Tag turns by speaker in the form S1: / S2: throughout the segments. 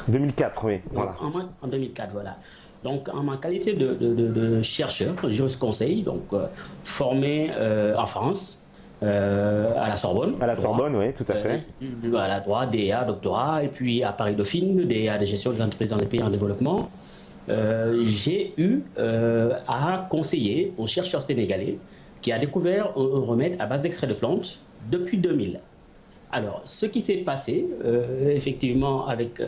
S1: 2004, oui.
S2: Donc,
S1: Voilà.
S2: en 2004, voilà. Donc, en ma qualité de chercheur, jurisconseil, donc formé en France, à la Sorbonne,
S1: À la
S2: droit,
S1: Sorbonne, oui, tout à fait.
S2: voilà, droit, DEA, doctorat, et puis à Paris-Dauphine, DEA de gestion des entreprises dans les pays en développement, j'ai eu à conseiller un chercheur sénégalais qui a découvert un remède à base d'extrait de plantes depuis 2000. Alors, ce qui s'est passé, effectivement, avec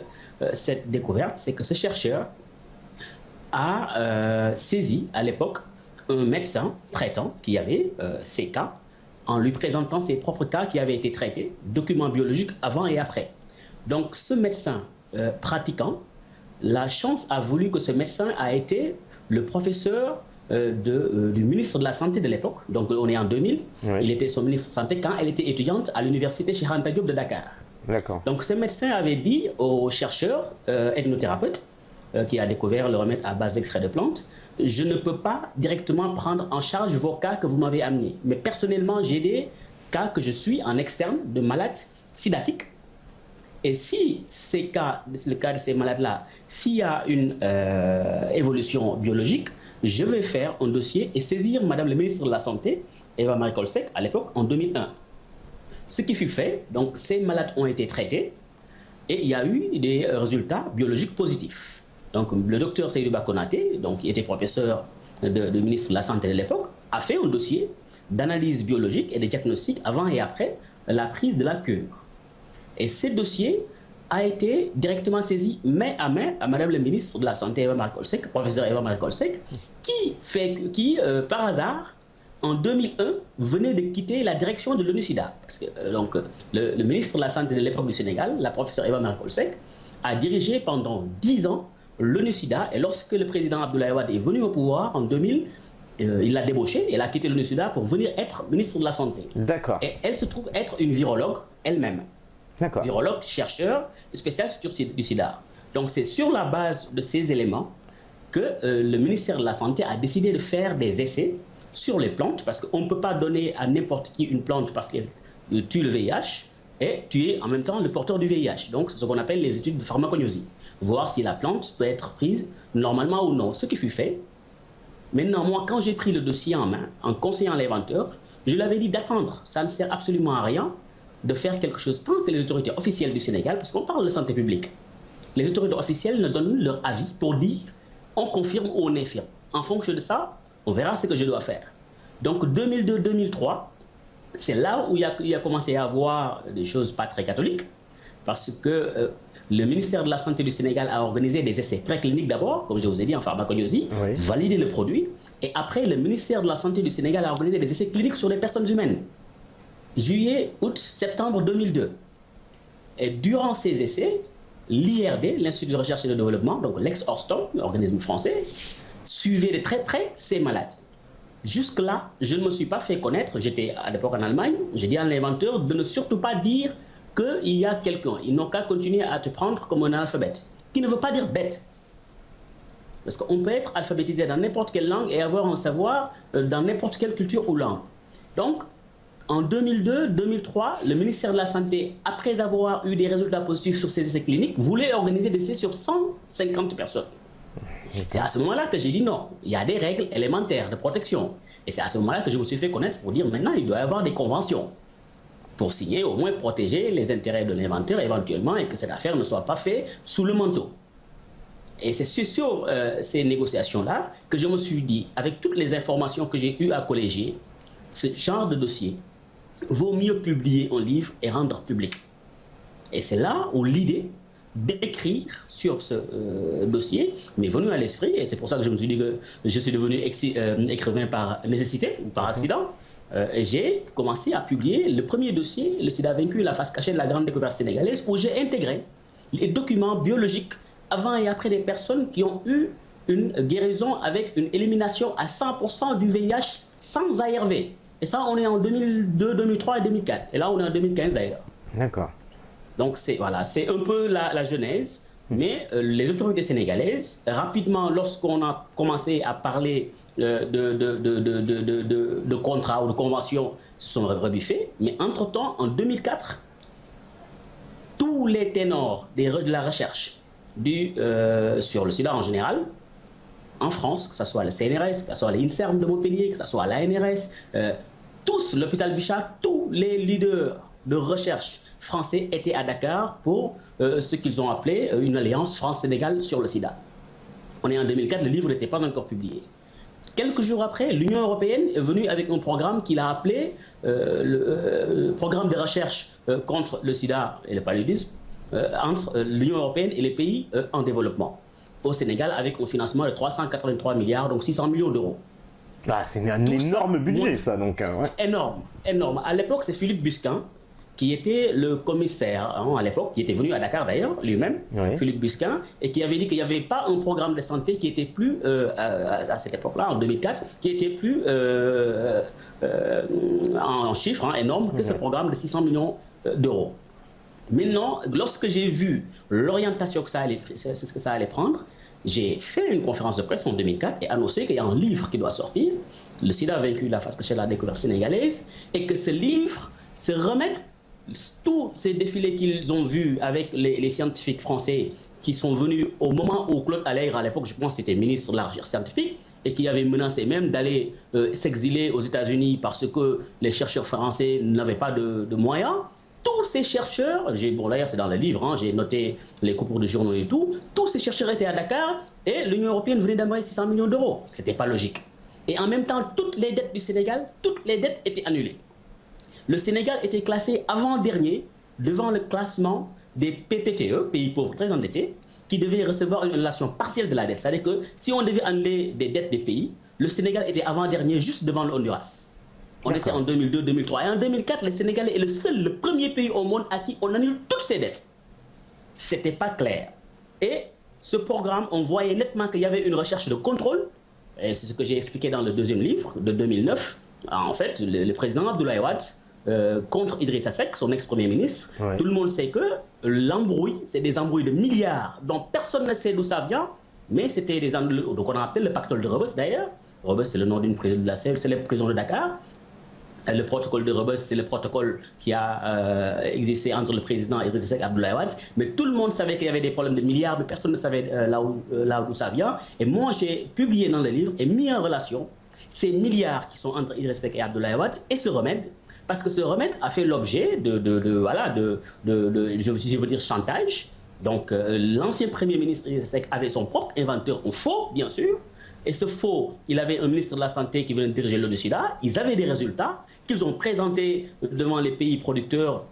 S2: cette découverte, c'est que ce chercheur a saisi à l'époque un médecin traitant qui avait ces cas en lui présentant ses propres cas qui avaient été traités, documents biologiques avant et après. Donc ce médecin pratiquant, la chance a voulu que ce médecin a été le professeur du ministre de la Santé de l'époque. Donc on est en 2000,
S1: Oui.
S2: il était son ministre de la Santé quand elle était étudiante à l'université Cheikh Anta Diop de Dakar.
S1: D'accord.
S2: Donc ce médecin avait dit au chercheur ethnothérapeute qui a découvert le remède à base d'extrait de plantes, je ne peux pas directement prendre en charge vos cas que vous m'avez amenés. Mais personnellement, j'ai des cas que je suis en externe de malades sidatiques. Et si ces cas, le cas de ces malades-là, s'il y a une évolution biologique, je vais faire un dossier et saisir Madame le ministre de la Santé, Eva Marie Coll Seck, à l'époque, en 2001. Ce qui fut fait, donc ces malades ont été traités et il y a eu des résultats biologiques positifs. Donc le docteur Seydou Konaté, donc, qui était professeur du ministre de la Santé de l'époque, a fait un dossier d'analyse biologique et de diagnostic avant et après la prise de la cure. Et ce dossier a été directement saisi main à main à Madame le ministre de la Santé, Eva Marie Coll Seck, professeur Eva Marie Coll Seck, qui par hasard, en 2001, venait de quitter la direction de l'ONU-SIDA. Parce que donc, le ministre de la Santé de l'époque du Sénégal, la professeure Eva Marie Coll Seck, a dirigé pendant 10 ans l'ONU-SIDA. Et lorsque le président Abdoulaye Wade est venu au pouvoir en 2000, il l'a débauché, elle a quitté l'ONU-SIDA pour venir être ministre de la Santé.
S1: D'accord.
S2: Et elle se trouve être une virologue elle-même.
S1: D'accord.
S2: Virologue, chercheur, spécialiste du sida. Donc c'est sur la base de ces éléments que le ministère de la Santé a décidé de faire des essais sur les plantes, parce qu'on ne peut pas donner à n'importe qui une plante parce qu'elle tue le VIH et tuer en même temps le porteur du VIH. Donc c'est ce qu'on appelle les études de pharmacognosie. Voir si la plante peut être prise normalement ou non. Ce qui fut fait. Maintenant, moi, quand j'ai pris le dossier en main, en conseillant l'inventeur, je lui avais dit d'attendre. Ça ne sert absolument à rien de faire quelque chose tant que les autorités officielles du Sénégal, parce qu'on parle de santé publique, les autorités officielles ne donnent leur avis pour dire on confirme ou on infirme. En fonction de ça, on verra ce que je dois faire. Donc 2002-2003, c'est là où il a commencé à avoir des choses pas très catholiques, parce que le ministère de la Santé du Sénégal a organisé des essais précliniques d'abord, comme je vous ai dit, en pharmacognosie,
S1: Oui.
S2: valider le produit, et après le ministère de la Santé du Sénégal a organisé des essais cliniques sur les personnes humaines. Juillet, août, septembre 2002. Et durant ces essais, l'IRD, l'Institut de recherche et de développement, donc l'ex-Orston, l'organisme français, suivait de très près ces malades. Jusque-là, je ne me suis pas fait connaître, j'étais à l'époque en Allemagne, j'ai dit à l'inventeur de ne surtout pas dire qu'il y a quelqu'un. Ils n'ont qu'à continuer à te prendre comme un analphabète, qui ne veut pas dire bête. Parce qu'on peut être alphabétisé dans n'importe quelle langue et avoir un savoir dans n'importe quelle culture ou langue. Donc, en 2002-2003, le ministère de la Santé, après avoir eu des résultats positifs sur ces essais cliniques, voulait organiser des essais sur 150 personnes. C'est à ce moment-là que j'ai dit non, il y a des règles élémentaires de protection. Et c'est à ce moment-là que je me suis fait connaître pour dire maintenant, il doit y avoir des conventions pour signer, au moins protéger les intérêts de l'inventeur éventuellement et que cette affaire ne soit pas faite sous le manteau. Et c'est sur ces négociations-là que je me suis dit, avec toutes les informations que j'ai eues à colléger, ce genre de dossier vaut mieux publier un livre et rendre public. Et c'est là où l'idée d'écrire sur ce dossier m'est venue à l'esprit, et c'est pour ça que je me suis dit que je suis devenu écrivain par nécessité ou par accident. Et j'ai commencé à publier le premier dossier, le sida vaincu, la face cachée de la grande découverte sénégalaise, où j'ai intégré les documents biologiques avant et après des personnes qui ont eu une guérison avec une élimination à 100% du VIH sans ARV. Et ça, on est en 2002, 2003 et 2004. Et là, on est en 2015 d'ailleurs.
S1: D'accord.
S2: Donc, voilà, c'est un peu la genèse. Mais les autorités sénégalaises, rapidement, lorsqu'on a commencé à parler de contrats ou de conventions, se sont rebuffés. Mais entre-temps, en 2004, tous les ténors de la recherche sur le sida en général, en France, que ce soit le CNRS, que ce soit l'INSERM de Montpellier, que ce soit l'ANRS, tous, l'hôpital Bichat, tous les leaders de recherche français étaient à Dakar pour ce qu'ils ont appelé une alliance France-Sénégal sur le sida. On est en 2004, le livre n'était pas encore publié. Quelques jours après, l'Union européenne est venue avec un programme qu'il a appelé le programme de recherche contre le sida et le paludisme entre l'Union européenne et les pays en développement. Au Sénégal, avec un financement de 383 milliards, donc 600 millions d'euros.
S1: Ah, c'est un énorme budget, ça, donc. Ouais.
S2: Énorme, énorme. À l'époque, c'est Philippe Busquin qui était le commissaire, à l'époque, qui était venu à Dakar d'ailleurs, lui-même, oui. Philippe Busquin, et qui avait dit qu'il n'y avait pas un programme de santé qui était plus, à cette époque-là, en 2004, qui était plus en chiffres énormes que ce programme de 600 millions d'euros. Maintenant, lorsque j'ai vu l'orientation que ça allait prendre, j'ai fait une conférence de presse en 2004 et annoncé qu'il y a un livre qui doit sortir, Le sida vaincu, la face cachée de la découverte sénégalaise, et que ce livre se remette tous ces défilés qu'ils ont vus avec les scientifiques français qui sont venus au moment où Claude Allègre, à l'époque, je pense, était ministre de la recherche scientifique, et qui avait menacé même d'aller s'exiler aux États-Unis parce que les chercheurs français n'avaient pas de moyens. Tous ces chercheurs, bon d'ailleurs c'est dans le livre, j'ai noté les coupures de journaux et tout, tous ces chercheurs étaient à Dakar et l'Union européenne venait d'envoyer 600 millions d'euros. C'était pas logique. Et en même temps, toutes les dettes du Sénégal, toutes les dettes étaient annulées. Le Sénégal était classé avant-dernier devant le classement des PPTE, pays pauvres très endettés, qui devaient recevoir une annulation partielle de la dette. C'est-à-dire que si on devait annuler des dettes des pays, le Sénégal était avant-dernier juste devant le Honduras. On était en 2002, 2003. Et en 2004, le Sénégal est le premier pays au monde à qui on annule toutes ses dettes. C'était pas clair. Et ce programme, on voyait nettement qu'il y avait une recherche de contrôle. Et c'est ce que j'ai expliqué dans le deuxième livre de 2009. En fait, le président Abdoulaye Wade, contre Idrissa Seck, son ex-premier ministre, tout le monde sait que l'embrouille, c'est des embrouilles de milliards dont personne ne sait d'où ça vient. Mais c'était des embrouilles. Donc on a appelé le pactole de Rebeuss d'ailleurs. Rebeuss, c'est le nom d'une prison de la célèbre prison de Dakar. Le protocole de Rebeuss, c'est le protocole qui a existé entre le président Idrissa Seck et Abdoulaye Wade. Mais tout le monde savait qu'il y avait des problèmes de milliards, mais personne ne savait là où ça vient. Et moi, j'ai publié dans le livre et mis en relation ces milliards qui sont entre Idrissa Seck et Abdoulaye Wade et ce remède. Parce que ce remède a fait l'objet je veux dire, chantage. Donc, l'ancien Premier ministre Idrissa Seck avait son propre inventeur en faux, bien sûr. Et ce faux, il avait un ministre de la Santé qui venait de diriger le sida. Ils avaient des résultats qu'ils ont présentés devant les pays producteurs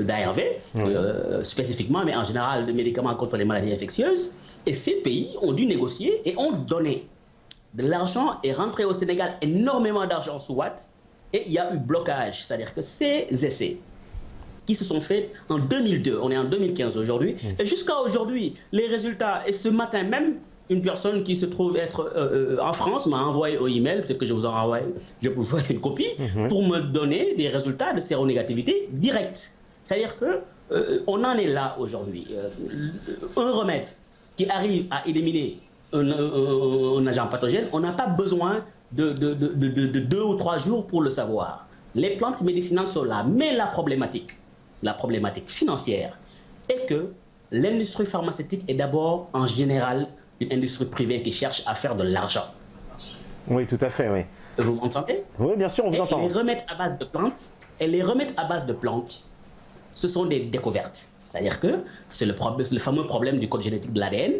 S2: d'ARV, spécifiquement, mais en général de médicaments contre les maladies infectieuses. Et ces pays ont dû négocier et ont donné de l'argent et rentré au Sénégal énormément d'argent sous Watt. Et il y a eu blocage, c'est-à-dire que ces essais qui se sont faits en 2002, on est en 2015 aujourd'hui, et jusqu'à aujourd'hui, les résultats, et ce matin même, une personne qui se trouve être en France m'a envoyé un email, peut-être que je vous en envoie, je vous envoie une copie, pour me donner des résultats de séronégativité directs. C'est-à-dire qu'on en est là aujourd'hui. Un remède qui arrive à éliminer un agent pathogène, on n'a pas besoin de 2 ou 3 jours pour le savoir. Les plantes médicinales sont là, mais la problématique financière est que l'industrie pharmaceutique est d'abord en général une industrie privée qui cherche à faire de l'argent.
S1: Oui, tout à fait, oui.
S2: Vous m'entendez?
S1: Oui, bien sûr, on vous entend.
S2: Les remèdes à base de plantes, ce sont des découvertes. C'est-à-dire que c'est le fameux problème du code génétique de l'ADN.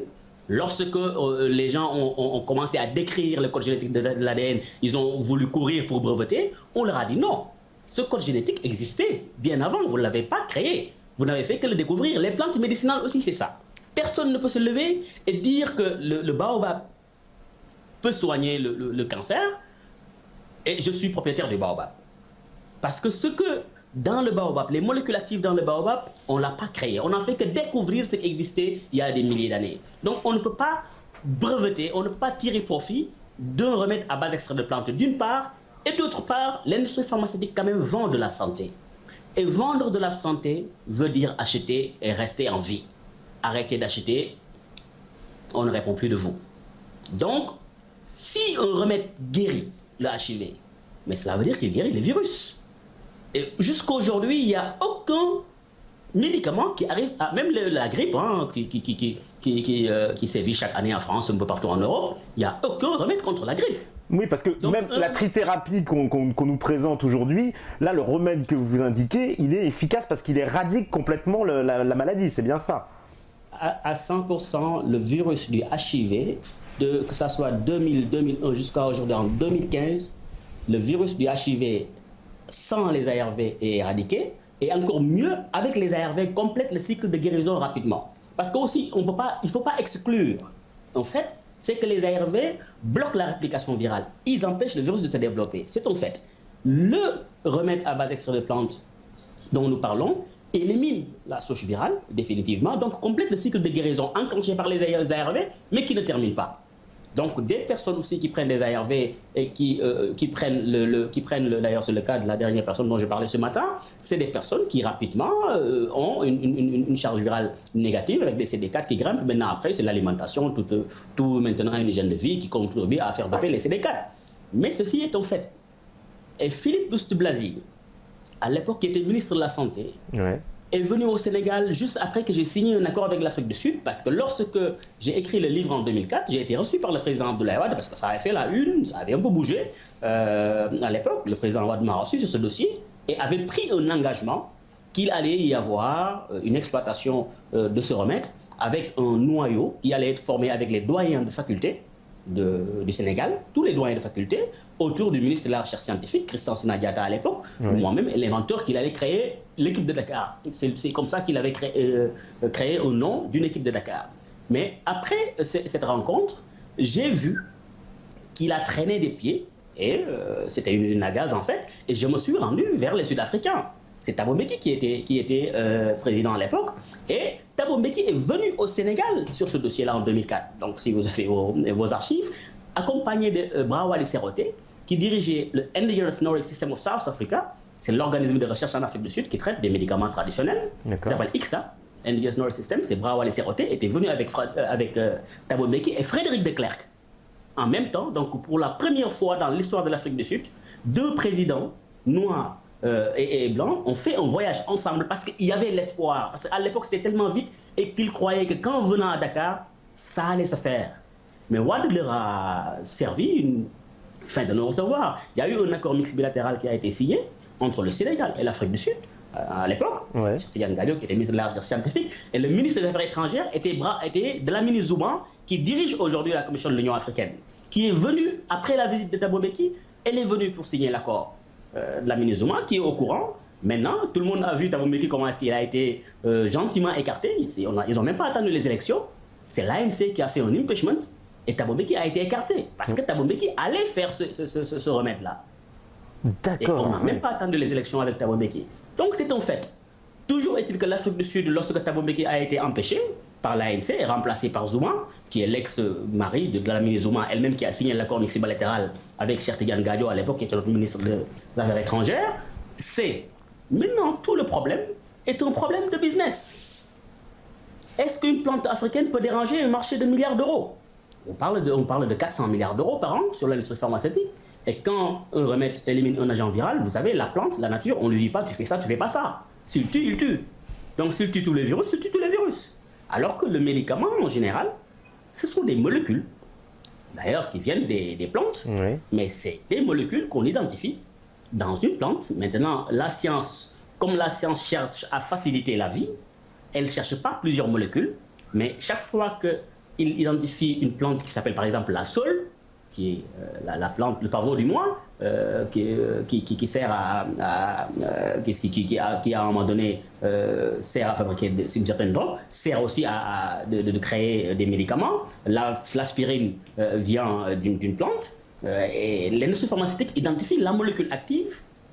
S2: Lorsque les gens ont commencé à décrire le code génétique de l'ADN, ils ont voulu courir pour breveter, on leur a dit non. Ce code génétique existait bien avant, vous ne l'avez pas créé. Vous n'avez fait que le découvrir. Les plantes médicinales aussi, c'est ça. Personne ne peut se lever et dire que le baobab peut soigner le cancer et je suis propriétaire du baobab. Parce que dans le baobab, les molécules actives dans le baobab, on ne l'a pas créé. On n'a fait que découvrir ce qui existait il y a des milliers d'années. Donc on ne peut pas breveter, on ne peut pas tirer profit d'un remède à base extrait de plantes d'une part, et d'autre part, l'industrie pharmaceutique quand même vend de la santé. Et vendre de la santé veut dire acheter et rester en vie. Arrêtez d'acheter, on ne répond plus de vous. Donc, si un remède guérit le HIV, mais cela veut dire qu'il guérit les virus. Et jusqu'à aujourd'hui, il n'y a aucun médicaments qui arrivent à même la grippe hein, qui sévit chaque année en France, un peu partout en Europe, il n'y a aucun remède contre la grippe.
S1: Oui, parce que donc, même la trithérapie qu'on nous présente aujourd'hui, là, le remède que vous indiquez, il est efficace parce qu'il éradique complètement la maladie, c'est bien ça?
S2: À 100%, le virus du HIV, que ce soit 2000, 2001 jusqu'à aujourd'hui en 2015, le virus du HIV sans les ARV est éradiqué, et encore mieux, avec les ARV, complète le cycle de guérison rapidement. Parce qu'aussi, il ne faut pas exclure, en fait, c'est que les ARV bloquent la réplication virale. Ils empêchent le virus de se développer. C'est en fait le remède à base extrait de plantes dont nous parlons élimine la souche virale, définitivement, donc complète le cycle de guérison enclenché par les ARV, mais qui ne termine pas. Donc des personnes aussi qui prennent des ARV et qui prennent d'ailleurs c'est le cas de la dernière personne dont je parlais ce matin, c'est des personnes qui rapidement ont une charge virale négative avec des CD4 qui grimpent. Maintenant après c'est l'alimentation, tout maintenant une hygiène de vie qui contribue à faire baisser les CD4. Mais ceci est en fait. Et Philippe Douste-Blazy, à l'époque qui était ministre de la Santé, est venu au Sénégal juste après que j'ai signé un accord avec l'Afrique du Sud, parce que lorsque j'ai écrit le livre en 2004, j'ai été reçu par le président Abdoulaye Wade, parce que ça avait fait la une, ça avait un peu bougé à l'époque. Le président Wade m'a reçu sur ce dossier et avait pris un engagement qu'il allait y avoir une exploitation de ce remède avec un noyau qui allait être formé avec les doyens de faculté du Sénégal, tous les doyens de faculté, autour du ministre de la Recherche scientifique, Christian Sénadiata à l'époque, moi-même, l'inventeur qu'il allait créer l'équipe de Dakar. C'est comme ça qu'il avait créé au nom d'une équipe de Dakar. Mais après cette rencontre, j'ai vu qu'il a traîné des pieds, et c'était une usine à gaz en fait, et je me suis rendu vers les Sud-Africains. C'est Thabo Mbeki qui était président à l'époque, et Thabo Mbeki est venu au Sénégal sur ce dossier-là en 2004. Donc si vous avez vos archives, accompagné de Brawali Serote, qui dirigeait le Indigenous Knowledge System of South Africa, c'est l'organisme de recherche en Afrique du Sud qui traite des médicaments traditionnels, qui s'appelle ICSA, Indigenous Knowledge System, c'est Brawali Serote, était venu avec Thabo Mbeki et Frédéric de Klerk. En même temps, donc pour la première fois dans l'histoire de l'Afrique du Sud, deux présidents noirs et blancs ont fait un voyage ensemble parce qu'il y avait l'espoir. Parce qu'à l'époque, c'était tellement vite et qu'ils croyaient que qu'en venant à Dakar, ça allait se faire. Mais Wade leur a servi une fin de non-recevoir. Il y a eu un accord mixte bilatéral qui a été signé entre le Sénégal et l'Afrique du Sud à l'époque. Cheikh Tidiane Gadio qui était ministre de la Recherche scientifique et le ministre des Affaires étrangères était Dlamini Zouban qui dirige aujourd'hui la Commission de l'Union africaine, qui est venu après la visite de Thabo Mbeki, elle est venue pour signer l'accord. Dlamini Zouban qui est au courant. Maintenant, tout le monde a vu Thabo Mbeki comment est-ce qu'il a été gentiment écarté. Ils n'ont même pas attendu les élections. C'est l'ANC qui a fait un impeachment et Thabo Mbeki a été écarté parce que Thabo Mbeki allait faire ce remède-là.
S1: D'accord.
S2: Et on n'a même pas attendu les élections avec Thabo Mbeki. Donc c'est en fait. Toujours est-il que l'Afrique du Sud, lorsque Thabo Mbeki a été empêché par l'ANC et remplacé par Zouman, qui est l'ex-mari de Dlamini Zouman, elle-même qui a signé l'accord mixte bilatéral avec Cheikh Tidiane Gadio à l'époque, qui était notre ministre des Affaires étrangères, c'est maintenant tout le problème est un problème de business. Est-ce qu'une plante africaine peut déranger un marché de milliards d'euros? On parle de 400 milliards d'euros par an sur l'industrie pharmaceutique. Et quand un remède élimine un agent viral, vous savez, la plante, la nature, on ne lui dit pas tu fais ça, tu fais pas ça. S'il tue, il tue. Donc s'il tue tous les virus, il tue tous les virus. Alors que le médicament, en général, ce sont des molécules, d'ailleurs, qui viennent des plantes, mais c'est des molécules qu'on identifie dans une plante. Maintenant, la science, comme la science cherche à faciliter la vie, elle ne cherche pas plusieurs molécules, mais chaque fois qu'il identifie une plante qui s'appelle par exemple la saule, qui est la plante, le pavot du mois, qui sert qui à un moment donné sert à fabriquer une certaine drogue, sert aussi de créer des médicaments. L'aspirine vient d'une plante et l'industrie pharmaceutique identifie la molécule active.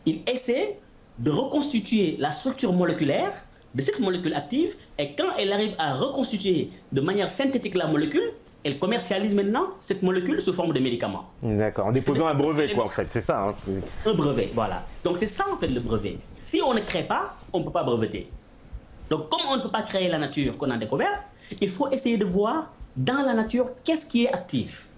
S2: Il essaie de reconstituer la structure moléculaire de cette molécule active et quand elle arrive à reconstituer de manière synthétique la molécule, elle commercialise maintenant cette molécule sous forme de médicaments.
S1: D'accord, en déposant un brevet quoi en fait, c'est ça. Hein.
S2: Un brevet, voilà. Donc c'est ça en fait le brevet. Si on ne crée pas, on ne peut pas breveter. Donc comme on ne peut pas créer la nature qu'on a découverte, il faut essayer de voir dans la nature qu'est-ce qui est actif.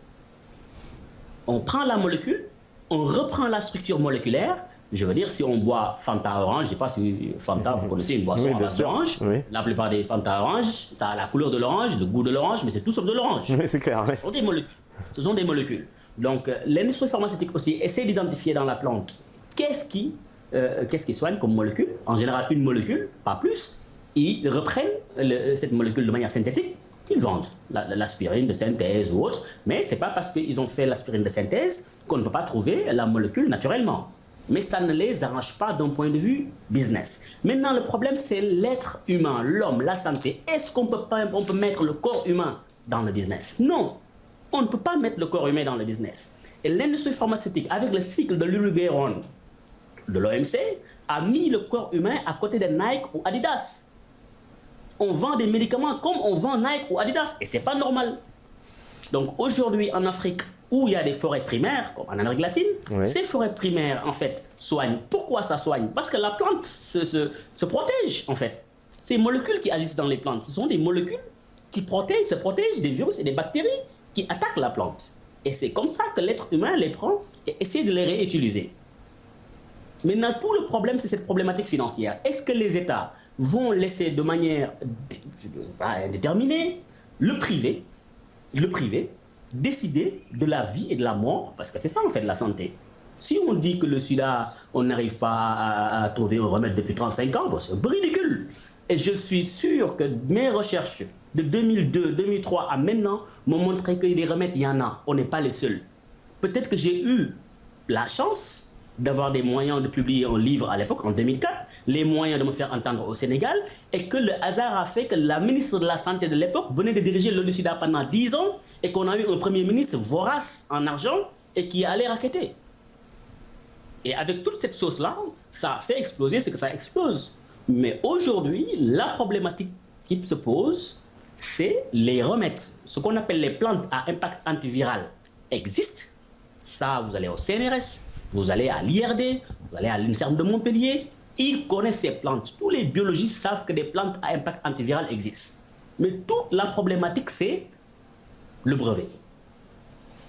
S2: On prend la molécule, on reprend la structure moléculaire, Je veux dire, si on boit Fanta orange, je ne sais pas si Fanta, vous connaissez une boisson à base d'orange.
S1: Oui.
S2: La plupart des Fanta orange, ça a la couleur de l'orange, le goût de l'orange, mais c'est tout sauf de l'orange.
S1: Oui, c'est clair. Oui.
S2: Ce sont des molécules. Ce sont des molécules. Donc, l'industrie pharmaceutique aussi essaie d'identifier dans la plante qu'est-ce qui soigne comme molécule. En général, une molécule, pas plus. Ils reprennent cette molécule de manière synthétique qu'ils vendent. L'aspirine de synthèse ou autre. Mais ce n'est pas parce qu'ils ont fait l'aspirine de synthèse qu'on ne peut pas trouver la molécule naturellement. Mais ça ne les arrange pas d'un point de vue business. Maintenant, le problème, c'est l'être humain, l'homme, la santé. Est-ce qu'on peut mettre le corps humain dans le business? Non, on ne peut pas mettre le corps humain dans le business. Et l'industrie pharmaceutique, avec le cycle de l'Uruguayron de l'OMC, a mis le corps humain à côté de Nike ou Adidas. On vend des médicaments comme on vend Nike ou Adidas, et ce n'est pas normal. Donc aujourd'hui, en Afrique, où il y a des forêts primaires, comme en Amérique latine, oui. Ces forêts primaires, en fait, soignent. Pourquoi ça soigne? Parce que la plante se protège, en fait. Ces molécules qui agissent dans les plantes, ce sont des molécules qui se protègent des virus et des bactéries qui attaquent la plante. Et c'est comme ça que l'être humain les prend et essaie de les réutiliser. Maintenant, tout le problème, c'est cette problématique financière. Est-ce que les États vont laisser de manière indéterminée le privé décider de la vie et de la mort, parce que c'est ça en fait la santé. Si on dit que le sida, on n'arrive pas à trouver un remède depuis 35 ans, c'est ridicule. Et je suis sûr que mes recherches de 2002, 2003 à maintenant m'ont montré que des remèdes, il y en a. On n'est pas les seuls. Peut-être que j'ai eu la chance d'avoir des moyens de publier un livre à l'époque, en 2004, les moyens de me faire entendre au Sénégal, et que le hasard a fait que la ministre de la Santé de l'époque venait de diriger l'ONU-SIDA pendant 10 ans, et qu'on a eu un premier ministre vorace en argent, et qui allait raqueter. Et avec toute cette sauce-là, ça a fait exploser ce que ça explose. Mais aujourd'hui, la problématique qui se pose, c'est les remèdes. Ce qu'on appelle les plantes à impact antiviral existent. Ça, vous allez au CNRS, vous allez à l'IRD, vous allez à l'INSERM de Montpellier, ils connaissent ces plantes. Tous les biologistes savent que des plantes à impact antiviral existent. Mais toute la problématique, c'est le brevet.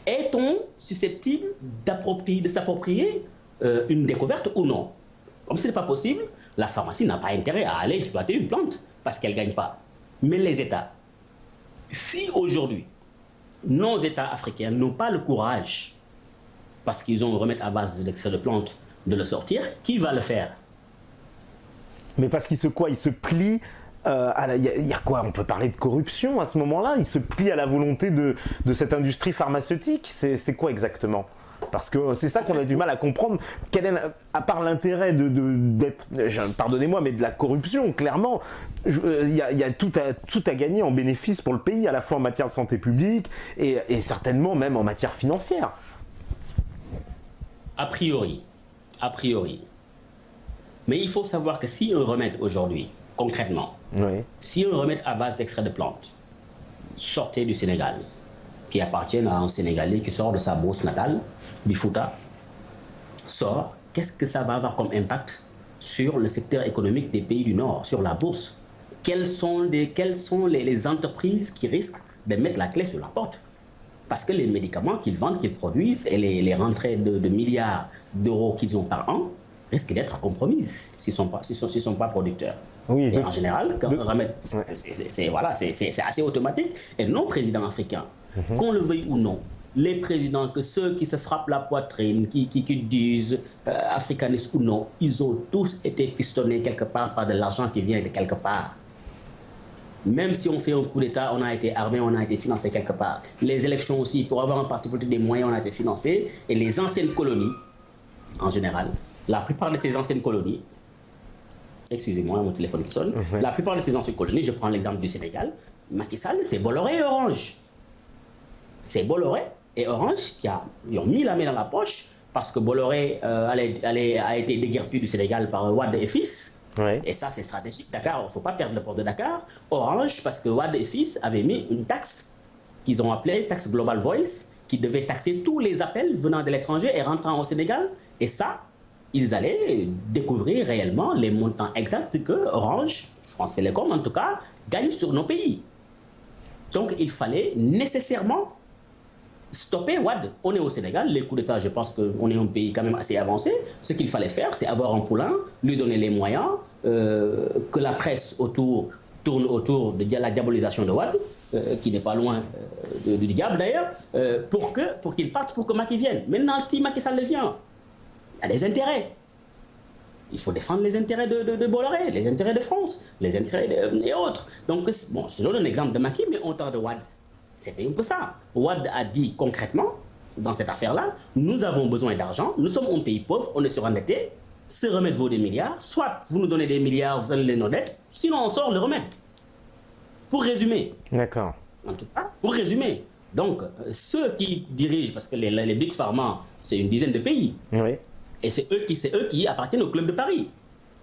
S2: Est-on susceptible de s'approprier une découverte ou non? Comme ce n'est pas possible, la pharmacie n'a pas intérêt à aller exploiter une plante parce qu'elle ne gagne pas. Mais les États, si aujourd'hui, nos États africains n'ont pas le courage, parce qu'ils ont un remède à base de l'extrait de plantes, de le sortir, qui va le faire?
S1: Mais parce qu'ils se plient il y a quoi? On peut parler de corruption à ce moment-là? Ils se plient à la volonté de cette industrie pharmaceutique? C'est quoi exactement? Parce que c'est ça qu'on a du mal à comprendre. Quel est, à part l'intérêt d'être, pardonnez-moi, mais de la corruption, clairement, il y a tout à gagner en bénéfice pour le pays, à la fois en matière de santé publique et certainement même en matière financière.
S2: A priori. Mais il faut savoir que si un remède aujourd'hui, concrètement, oui. Si un remède à base d'extrait de plantes sortait du Sénégal, qui appartient à un Sénégalais qui sort de sa bourse natale, du Fouta, sort, qu'est-ce que ça va avoir comme impact sur le secteur économique des pays du Nord, sur la bourse? Quelles sont les entreprises qui risquent de mettre la clé sur la porte? Parce que les médicaments qu'ils vendent, qu'ils produisent, et les rentrées de milliards d'euros qu'ils ont par an, risquent d'être compromises s'ils ne sont pas producteurs. Oui, et en général, quand on remède, c'est assez automatique. Et nos présidents africains, qu'on le veuille ou non, les présidents, que ceux qui se frappent la poitrine, qui disent africanistes ou non, ils ont tous été pistonnés quelque part par de l'argent qui vient de quelque part. Même si on fait un coup d'État, on a été armé, on a été financé quelque part. Les élections aussi, pour avoir un parti politique des moyens, on a été financé. Et les anciennes colonies, en général, la plupart de ces anciennes colonies, excusez-moi, mon téléphone qui sonne, la plupart de ces anciennes colonies, je prends l'exemple du Sénégal, Macky Sall, c'est Bolloré et Orange. C'est Bolloré et Orange qui ont mis la main dans la poche parce que Bolloré a été déguerpi du Sénégal par Wade et fils. Ouais. Et ça, c'est stratégique. Dakar, il ne faut pas perdre le port de Dakar. Orange, parce que Wade et fils avaient mis une taxe qu'ils ont appelée taxe Global Voice, qui devait taxer tous les appels venant de l'étranger et rentrant au Sénégal. Et ça, ils allaient découvrir réellement les montants exacts que Orange, France Télécom en tout cas, gagne sur nos pays. Donc il fallait nécessairement stopper Wade. On est au Sénégal, les coups d'État, je pense qu'on est un pays quand même assez avancé. Ce qu'il fallait faire, c'est avoir un poulain, lui donner les moyens, que la presse tourne autour de la diabolisation de Wade, qui n'est pas loin du diable d'ailleurs, pour qu'il parte, pour que Macky vienne. Maintenant, si Macky Sall vient, il y a des intérêts. Il faut défendre les intérêts de Bolloré, les intérêts de France, les intérêts et autres. Donc, bon, je donne un exemple de Macky, mais au temps de Wade, c'était un peu ça. Wade a dit concrètement, dans cette affaire-là, nous avons besoin d'argent, nous sommes un pays pauvre, on est surendetté, ce remède vaut des milliards, soit vous nous donnez des milliards, vous allez nos dettes, sinon on sort le remède. Pour résumer.
S1: D'accord.
S2: En tout cas, pour résumer. Donc, ceux qui dirigent, parce que les Big Pharma, c'est une dizaine de pays.
S1: Oui.
S2: Et c'est eux qui appartiennent au Club de Paris.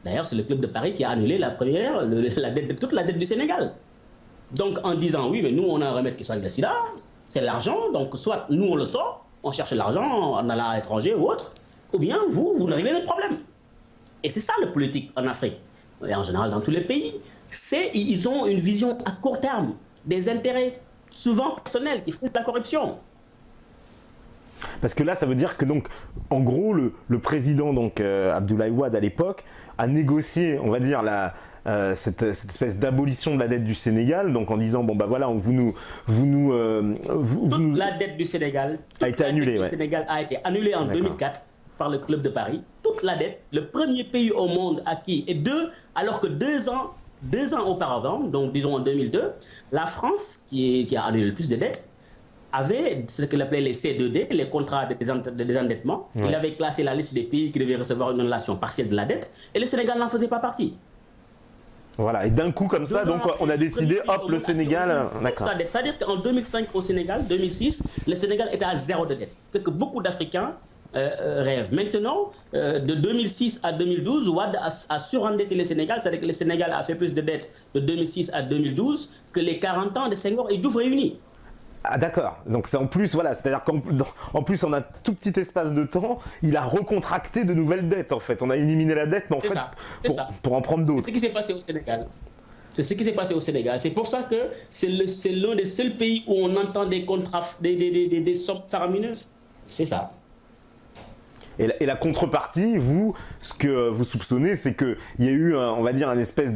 S2: D'ailleurs, c'est le Club de Paris qui a annulé toute la dette du Sénégal. Donc, en disant, oui, mais nous, on a un remède qui soigne le sida, c'est l'argent, donc soit nous, on le sort, on cherche l'argent en allant à l'étranger ou autre, ou bien vous ne réglez le problème. Et c'est ça le politique en Afrique, et en général dans tous les pays. Ils ont une vision à court terme, des intérêts souvent personnels qui font de la corruption.
S1: Parce que là, ça veut dire que donc, en gros, le président donc Abdoulaye Wade à l'époque a négocié, on va dire cette espèce d'abolition de la dette du Sénégal, donc en disant bon bah voilà,
S2: la dette du Sénégal
S1: a été annulée.
S2: Du Sénégal a été annulée en 2004 par le Club de Paris. Toute la dette, le premier pays au monde alors que deux ans auparavant, donc disons en 2002, la France qui a annulé le plus de dettes avait ce qu'il appelait les C2D, les contrats de désendettement. Ouais. Il avait classé la liste des pays qui devaient recevoir une annulation partielle de la dette et le Sénégal n'en faisait pas partie.
S1: Voilà, et d'un coup comme ça, donc on a décidé, hop, le Sénégal...
S2: D'accord. C'est-à-dire qu'en 2005 au Sénégal, 2006, le Sénégal était à zéro de dette. C'est que beaucoup d'Africains rêvent. Maintenant, de 2006 à 2012, Wade a surendetté le Sénégal, c'est-à-dire que le Sénégal a fait plus de dettes de 2006 à 2012 que les 40 ans de Senghor et Diouf réunis.
S1: Ah d'accord, donc c'est en plus, voilà, c'est-à-dire qu'en plus on a un tout petit espace de temps, il a recontracté de nouvelles dettes en fait, on a éliminé la dette, mais en fait, pour en prendre d'autres.
S2: C'est ce qui s'est passé au Sénégal. C'est ce qui s'est passé au Sénégal. C'est pour ça que c'est l'un des seuls pays où on entend des contrats, des sommes faramineuses. C'est ça.
S1: Et la contrepartie, ce que vous soupçonnez, c'est qu'il y a eu, on va dire, une espèce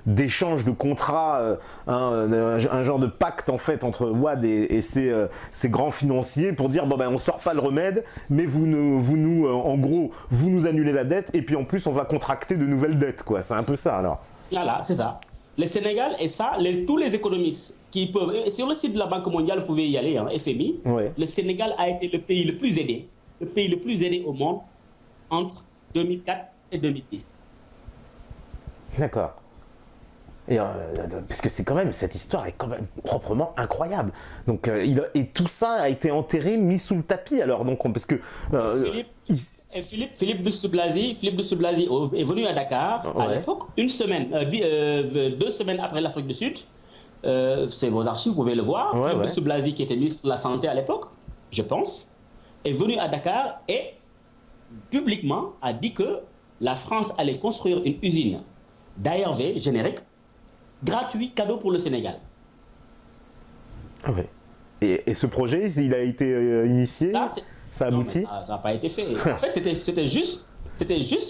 S1: d'échange de contrats, un genre de pacte en fait entre Wade et ses grands financiers pour dire bon ben on sort pas le remède, mais en gros vous nous annulez la dette et puis en plus on va contracter de nouvelles dettes quoi. C'est un peu ça alors.
S2: Voilà, c'est ça. Le Sénégal et ça, tous les économistes qui peuvent, sur le site de la Banque mondiale vous pouvez y aller, FMI. Ouais. Le Sénégal a été le pays le plus aidé. Le pays le plus aidé au monde entre 2004 et 2010.
S1: D'accord. Et parce que c'est quand même, cette histoire est quand même proprement incroyable. Donc, et tout ça a été enterré, mis sous le tapis. Alors, donc, parce que
S2: Philippe Douste-Blazy est venu à Dakar à l'époque, 2 semaines après l'Afrique du Sud. C'est vos archives, vous pouvez le voir. Philippe Douste-Blazy, qui était ministre de la Santé à l'époque, je pense, est venu à Dakar et publiquement a dit que la France allait construire une usine d'ARV générique, gratuit, cadeau pour le Sénégal.
S1: Ah ouais. Et ce projet, il a été initié, ça a abouti?
S2: Ça n'a pas été fait. En fait, c'était juste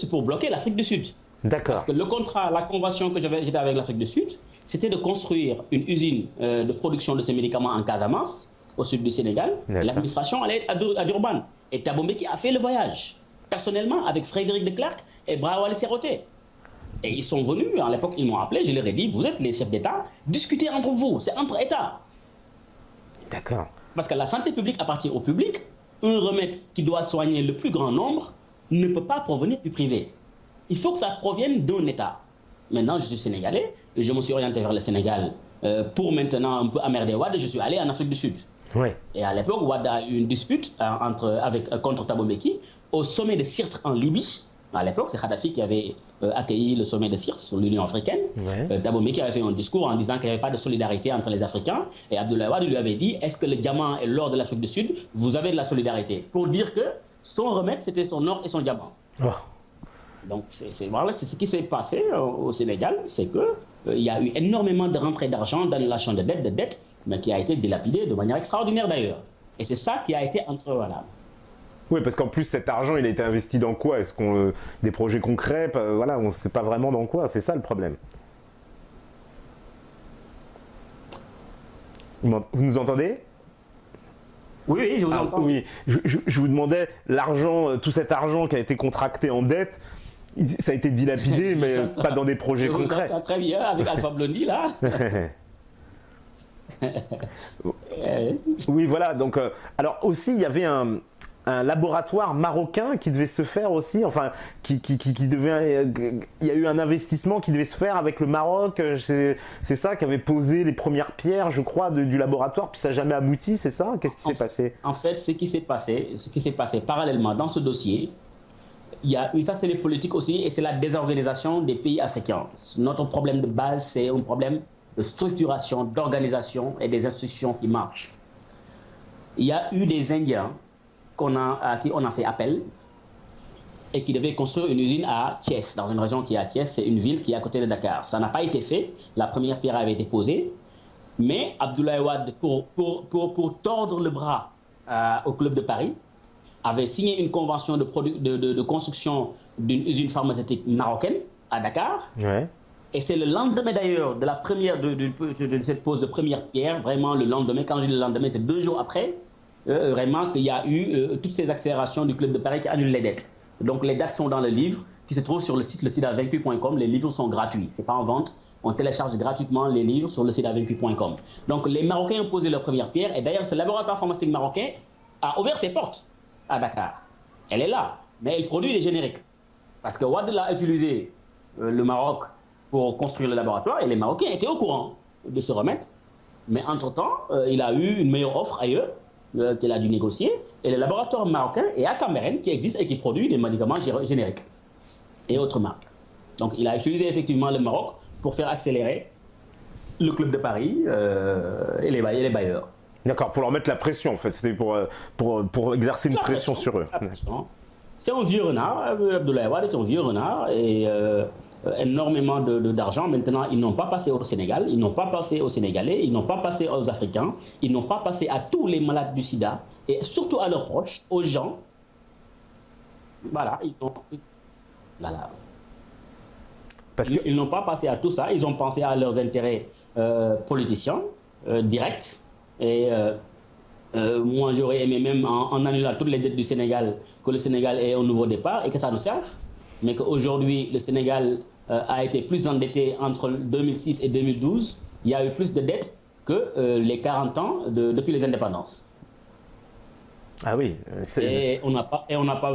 S2: pour bloquer l'Afrique du Sud.
S1: D'accord.
S2: Parce que le contrat, la convention que j'étais avec l'Afrique du Sud, c'était de construire une usine de production de ces médicaments en Casamance, au sud du Sénégal. L'administration allait être à Durban. Et Thabo Mbeki a fait le voyage, personnellement, avec Frédéric de Klerk et Brawale Serroté. Et ils sont venus, à l'époque, ils m'ont appelé, je leur ai dit, vous êtes les chefs d'État, discutez entre vous, c'est entre États.
S1: D'accord.
S2: Parce que la santé publique appartient au public. Un remède qui doit soigner le plus grand nombre ne peut pas provenir du privé. Il faut que ça provienne d'un État. Maintenant, je suis sénégalais, et je me suis orienté vers le Sénégal pour maintenant un peu emmerder Wade, je suis allé en Afrique du Sud.
S1: Ouais.
S2: Et à l'époque, Wade a eu une dispute contre Thabo Mbeki au sommet de Sirte en Libye. À l'époque, c'est Kadhafi qui avait accueilli le sommet de Sirte sur l'Union africaine. Ouais. Thabo Mbeki avait fait un discours en disant qu'il n'y avait pas de solidarité entre les Africains. Et Abdoulaye Wade lui avait dit, est-ce que le diamant et l'or de l'Afrique du Sud, vous avez de la solidarité? Pour dire que son remède, c'était son or et son diamant. Oh. Donc, c'est ce qui s'est passé au Sénégal, c'est qu'il y a eu énormément de rentrées d'argent, d'annulation de dettes, mais qui a été dilapidé de manière extraordinaire d'ailleurs. Et c'est ça qui a été voilà.
S1: Oui, parce qu'en plus, cet argent, il a été investi dans quoi? Est-ce qu'on des projets concrets? Voilà, on ne sait pas vraiment dans quoi. C'est ça le problème. Vous nous entendez?
S2: Oui, oui, je vous entends.
S1: Oui, je vous demandais, l'argent, tout cet argent qui a été contracté en dette, ça a été dilapidé, mais pas dans des projets concrets.
S2: Je vous entends très bien avec Alpha Blondy, là.
S1: Oui, voilà. Donc, alors aussi, il y avait un laboratoire marocain qui devait se faire aussi, enfin, qui devait, il y a eu un investissement qui devait se faire avec le Maroc, c'est ça, qui avait posé les premières pierres, je crois, du laboratoire, puis ça n'a jamais abouti, c'est ça? Qu'est-ce qui s'est passé?
S2: En fait, ce qui s'est passé parallèlement dans ce dossier, il y a eu, ça c'est les politiques aussi, et c'est la désorganisation des pays africains. Notre problème de base, c'est un problème de structuration, d'organisation et des institutions qui marchent. Il y a eu des Indiens à qui on a fait appel et qui devaient construire une usine à Thiès, dans une région qui est à Thiès, c'est une ville qui est à côté de Dakar. Ça n'a pas été fait, la première pierre avait été posée, mais Abdoulaye Wade, pour tordre le bras au Club de Paris, avait signé une convention de construction d'une usine pharmaceutique marocaine à Dakar.
S1: Ouais.
S2: Et c'est le lendemain d'ailleurs de cette pose de première pierre, vraiment le lendemain, quand je dis le lendemain, c'est 2 jours après, vraiment qu'il y a eu toutes ces accélérations du Club de Paris qui annulent les dettes. Donc les dates sont dans le livre qui se trouve sur le site lesidavaincu.com. Les livres sont gratuits, c'est pas en vente. On télécharge gratuitement les livres sur le lesidavaincu.com. Donc les Marocains ont posé leur première pierre et d'ailleurs ce laboratoire pharmaceutique marocain a ouvert ses portes à Dakar. Elle est là, mais elle produit des génériques. Parce que Wade a utilisé le Maroc pour construire le laboratoire et les Marocains étaient au courant de se remettre. Mais entre-temps, il a eu une meilleure offre ailleurs qu'il a dû négocier. Et le laboratoire marocain est à Cambérène qui existe et qui produit des médicaments génériques et autres marques. Donc il a utilisé effectivement le Maroc pour faire accélérer le Club de Paris et les bailleurs.
S1: D'accord, pour leur mettre la pression en fait, c'était pour exercer une pression sur eux.
S2: C'est un vieux renard, Abdoulaye Wade est un vieux renard et énormément d'argent. Maintenant, ils n'ont pas passé au Sénégal, ils n'ont pas passé aux Sénégalais, ils n'ont pas passé aux Africains, ils n'ont pas passé à tous les malades du sida et surtout à leurs proches, aux gens. Voilà, voilà. Ils n'ont pas passé à tout ça, ils ont pensé à leurs intérêts politiciens directs. Et moi, j'aurais aimé même en annulant toutes les dettes du Sénégal, que le Sénégal ait un nouveau départ et que ça nous serve. Mais qu'aujourd'hui, le Sénégal a été plus endetté entre 2006 et 2012. Il y a eu plus de dettes que les 40 ans depuis les indépendances.
S1: Ah oui.
S2: Et on n'a pas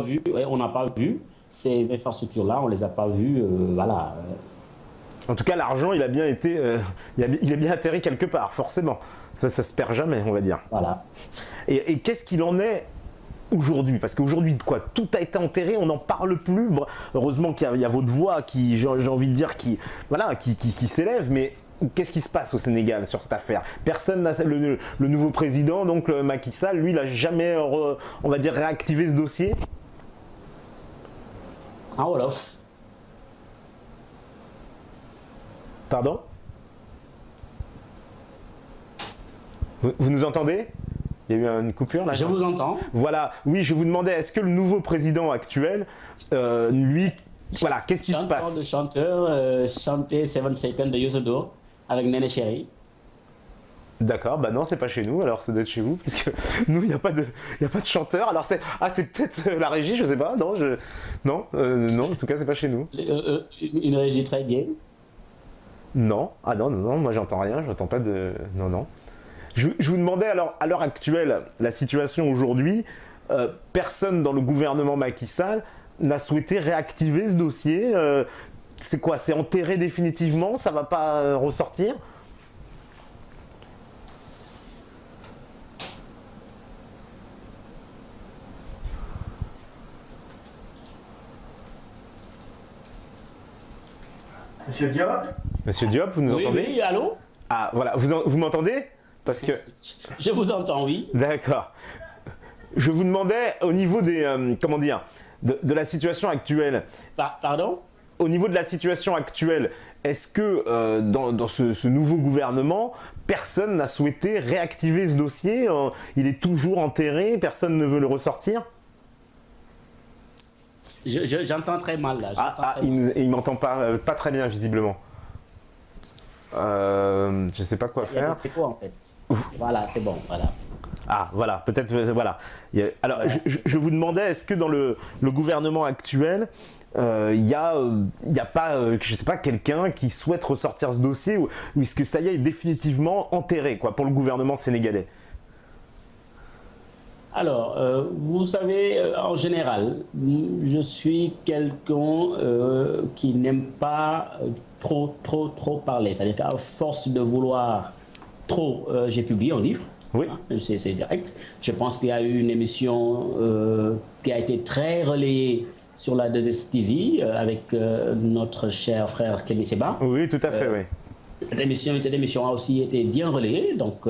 S2: vu ces infrastructures-là, on ne les a pas vues, voilà.
S1: En tout cas, l'argent, il a bien été, il est bien atterri quelque part, forcément. Ça se perd jamais, on va dire.
S2: Voilà.
S1: Et qu'est-ce qu'il en est aujourd'hui? Parce qu'aujourd'hui, quoi, tout a été enterré, on n'en parle plus. Bon, heureusement qu'il y a votre voix qui, j'ai envie de dire, qui s'élève, mais qu'est-ce qui se passe au Sénégal sur cette affaire? Personne n'a le nouveau président, donc Macky Sall, lui, il n'a jamais, on va dire, réactivé ce dossier.
S2: En Wolof.
S1: Pardon? Vous nous entendez? Il y a eu une coupure là?
S2: Je vous entends.
S1: Voilà, oui, je vous demandais, est-ce que le nouveau président actuel, lui, voilà, qu'est-ce qui se passe?
S2: De chanteur, chanter 7 Seconds de Youssou N'Dour avec Néné Chéri.
S1: D'accord, bah non, c'est pas chez nous, alors ça doit être chez vous, parce que nous, il n'y a pas de chanteur. Alors c'est peut-être la régie, je sais pas, non, non, en tout cas, c'est pas chez nous.
S2: Une régie très gay.
S1: Non, ah non, moi j'entends rien, j'entends pas de... Non. Je vous demandais, alors, à l'heure actuelle, la situation aujourd'hui, personne dans le gouvernement Macky Sall n'a souhaité réactiver ce dossier. C'est quoi? C'est enterré définitivement? Ça va pas ressortir?
S3: Monsieur Diop?
S1: Monsieur Diop, vous nous entendez?
S2: Oui, allô?
S1: Ah, voilà, vous m'entendez? Parce que...
S2: Je vous entends, oui.
S1: D'accord. Je vous demandais, au niveau des... comment dire? De la situation actuelle.
S2: Pardon?
S1: Au niveau de la situation actuelle, est-ce que dans ce nouveau gouvernement, personne n'a souhaité réactiver ce dossier? Il est toujours enterré, personne ne veut le ressortir?
S2: J'entends très mal là.
S1: Il m'entend pas très bien visiblement. Je sais pas quoi faire.
S2: C'est quoi en fait? Voilà, c'est bon, voilà.
S1: Ah, voilà, peut-être, voilà. Alors, je vous demandais, est-ce que dans le gouvernement actuel, il y a pas, je sais pas, quelqu'un qui souhaite ressortir ce dossier, ou est-ce que ça y est définitivement enterré, quoi, pour le gouvernement sénégalais?
S2: Alors, vous savez, en général, je suis quelqu'un qui n'aime pas trop parler. C'est-à-dire qu'à force de vouloir trop, j'ai publié un livre.
S1: Oui.
S2: Hein, c'est direct. Je pense qu'il y a eu une émission qui a été très relayée sur la 2STV avec notre cher frère Kémy Séba.
S1: Oui, tout à fait, oui.
S2: Cette émission a aussi été bien relayée. Donc,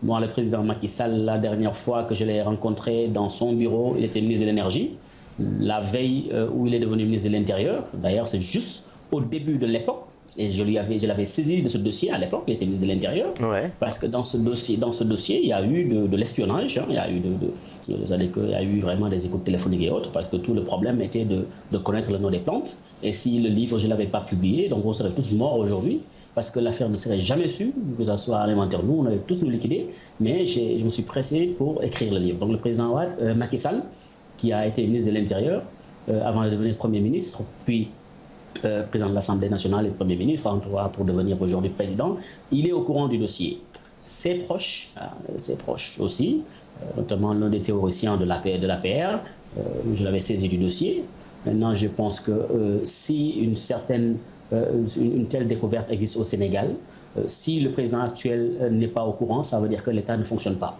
S2: moi, le président Macky Sall, la dernière fois que je l'ai rencontré dans son bureau, il était ministre de l'Énergie. La veille où il est devenu ministre de l'Intérieur, d'ailleurs, c'est juste au début de l'époque. Et je l'avais saisi de ce dossier à l'époque, il était ministre de l'Intérieur,
S1: Ouais.
S2: parce que dans ce dossier, il y a eu de l'espionnage, hein, il y a eu c'est-à-dire qu'il y a eu vraiment des écoutes téléphoniques et autres, parce que tout le problème était de connaître le nom des plantes. Et si le livre, je ne l'avais pas publié, donc on serait tous morts aujourd'hui, parce que l'affaire ne serait jamais su, que ce soit alimentaire. Nous, on avait tous nous liquidés, mais je me suis pressé pour écrire le livre. Donc le président Macky Sall, qui a été ministre de l'Intérieur avant de devenir Premier ministre, puis président de l'Assemblée nationale et Premier ministre, en tout cas pour devenir aujourd'hui président, il est au courant du dossier. Ses proches aussi, notamment l'un des théoriciens de l'APR, je l'avais saisi du dossier. Maintenant, je pense que si une telle découverte existe au Sénégal, si le président actuel n'est pas au courant, ça veut dire que l'État ne fonctionne pas.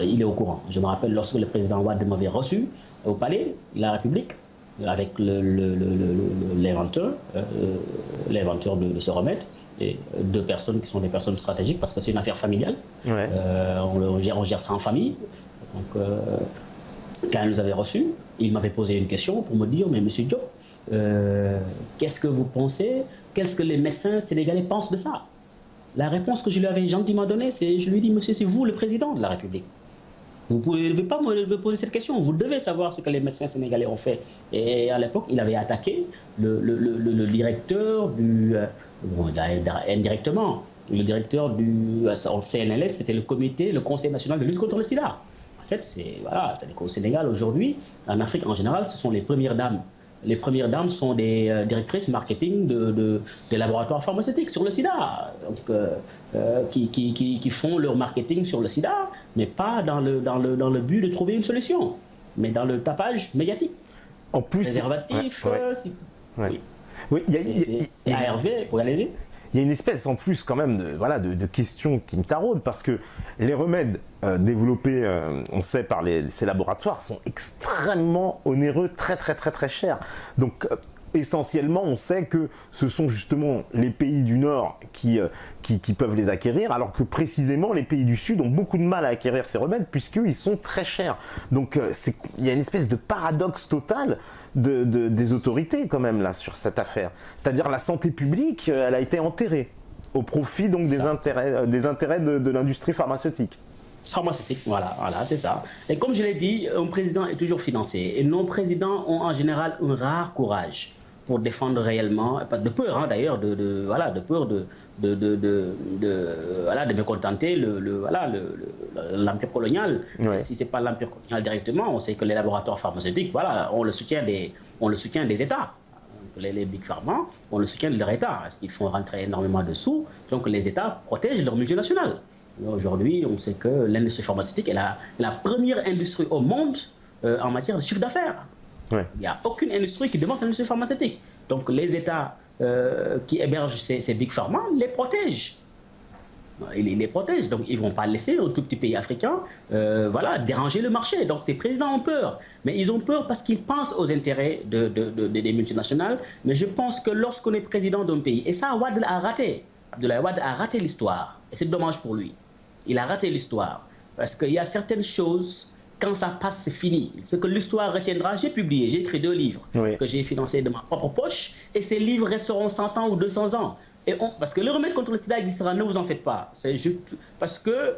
S2: Il est au courant. Je me rappelle lorsque le président Wade m'avait reçu au palais de la République, avec l'inventeur de ce remède, et deux personnes qui sont des personnes stratégiques parce que c'est une affaire familiale.
S1: Ouais.
S2: On gère ça en famille. Donc, quand il nous avait reçus, il m'avait posé une question pour me dire, mais monsieur Diop, qu'est-ce que vous pensez, qu'est-ce que les médecins sénégalais pensent de ça? La réponse que je lui avais gentiment donnée, je lui ai dit, monsieur, c'est vous le président de la République. Vous ne pouvez pas me poser cette question. Vous devez savoir ce que les médecins sénégalais ont fait. Et à l'époque, il avait attaqué le directeur indirectement, le directeur du CNLS, c'était le Conseil national de lutte contre le sida. En fait, voilà, au Sénégal aujourd'hui, en Afrique en général, ce sont les premières dames. Les premières dames sont des directrices marketing des laboratoires pharmaceutiques sur le sida, donc, qui font leur marketing sur le sida, mais pas dans le but de trouver une solution, mais dans le tapage médiatique.
S1: En plus,
S2: préservatif, oui.
S1: Oui, il y a
S2: ARV, pour y aller.
S1: Il y a une espèce en plus quand même de questions qui me taraudent parce que les remèdes développés, on sait, par ces laboratoires sont extrêmement onéreux, très chers. Donc essentiellement, on sait que ce sont justement les pays du Nord qui peuvent les acquérir, alors que précisément les pays du Sud ont beaucoup de mal à acquérir ces remèdes puisqu'ils sont très chers. Donc il y a une espèce de paradoxe total des autorités quand même là sur cette affaire. C'est-à-dire la santé publique, elle a été enterrée au profit donc des intérêts de l'industrie pharmaceutique.
S2: Pharmaceutique, voilà, c'est ça. Et comme je l'ai dit, un président est toujours financé. Et nos présidents ont en général un rare courage pour défendre réellement, pas de peur hein, d'ailleurs, de peur de mécontenter l'empire colonial.
S1: Ouais.
S2: Si ce n'est pas l'empire colonial directement, on sait que les laboratoires pharmaceutiques, voilà, ont le soutien des États. Les Big Pharma ont le soutien de leur État, parce qu'ils font rentrer énormément de sous, donc les États protègent leurs multinationales. Aujourd'hui, on sait que l'industrie pharmaceutique est la première industrie au monde en matière de chiffre d'affaires.
S1: Ouais.
S2: Il n'y a aucune industrie qui devance l'industrie pharmaceutique. Donc les États qui hébergent ces Big Pharma les protègent. Ils les protègent. Donc ils ne vont pas laisser un tout petit pays africain déranger le marché. Donc ces présidents ont peur. Mais ils ont peur parce qu'ils pensent aux intérêts des multinationales. Mais je pense que lorsqu'on est président d'un pays, et ça, Wade a raté. Abdoulaye Wade a raté l'histoire. Et c'est dommage pour lui. Il a raté l'histoire. Parce qu'il y a certaines choses quand ça passe, c'est fini. Ce que l'histoire retiendra, j'ai publié, j'ai écrit 2 livres que j'ai financés de ma propre poche, et ces livres resteront 100 ans ou 200 ans. Parce que le remède contre le sida existera, ne vous en faites pas. C'est juste parce que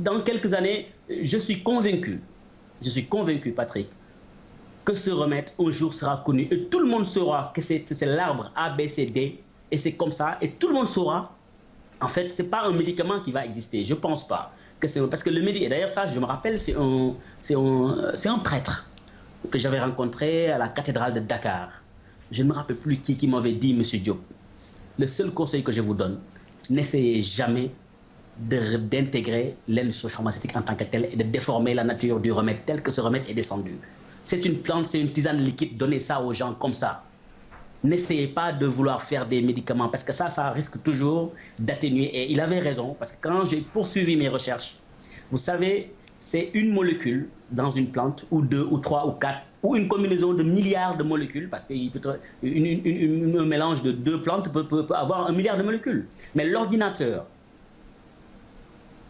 S2: dans quelques années, je suis convaincu, Patrick, que ce remède un jour sera connu, et tout le monde saura que c'est l'arbre A, B, C, D, et c'est comme ça, et tout le monde saura. En fait, ce n'est pas un médicament qui va exister, je ne pense pas. Parce que le médicament, d'ailleurs ça, je me rappelle, c'est un prêtre que j'avais rencontré à la cathédrale de Dakar. Je ne me rappelle plus qui m'avait dit, Monsieur Diop, le seul conseil que je vous donne, n'essayez jamais d'intégrer l'industrie pharmaceutique en tant que telle et de déformer la nature du remède tel que ce remède est descendu. C'est une plante, c'est une tisane liquide, donnez ça aux gens comme ça. N'essayez pas de vouloir faire des médicaments parce que ça risque toujours d'atténuer. Et il avait raison, parce que quand j'ai poursuivi mes recherches, vous savez, c'est une molécule dans une plante, ou 2, ou 3, ou 4, ou une combinaison de milliards de molécules, parce qu'un mélange de 2 plantes peut avoir 1 milliard de molécules. Mais l'ordinateur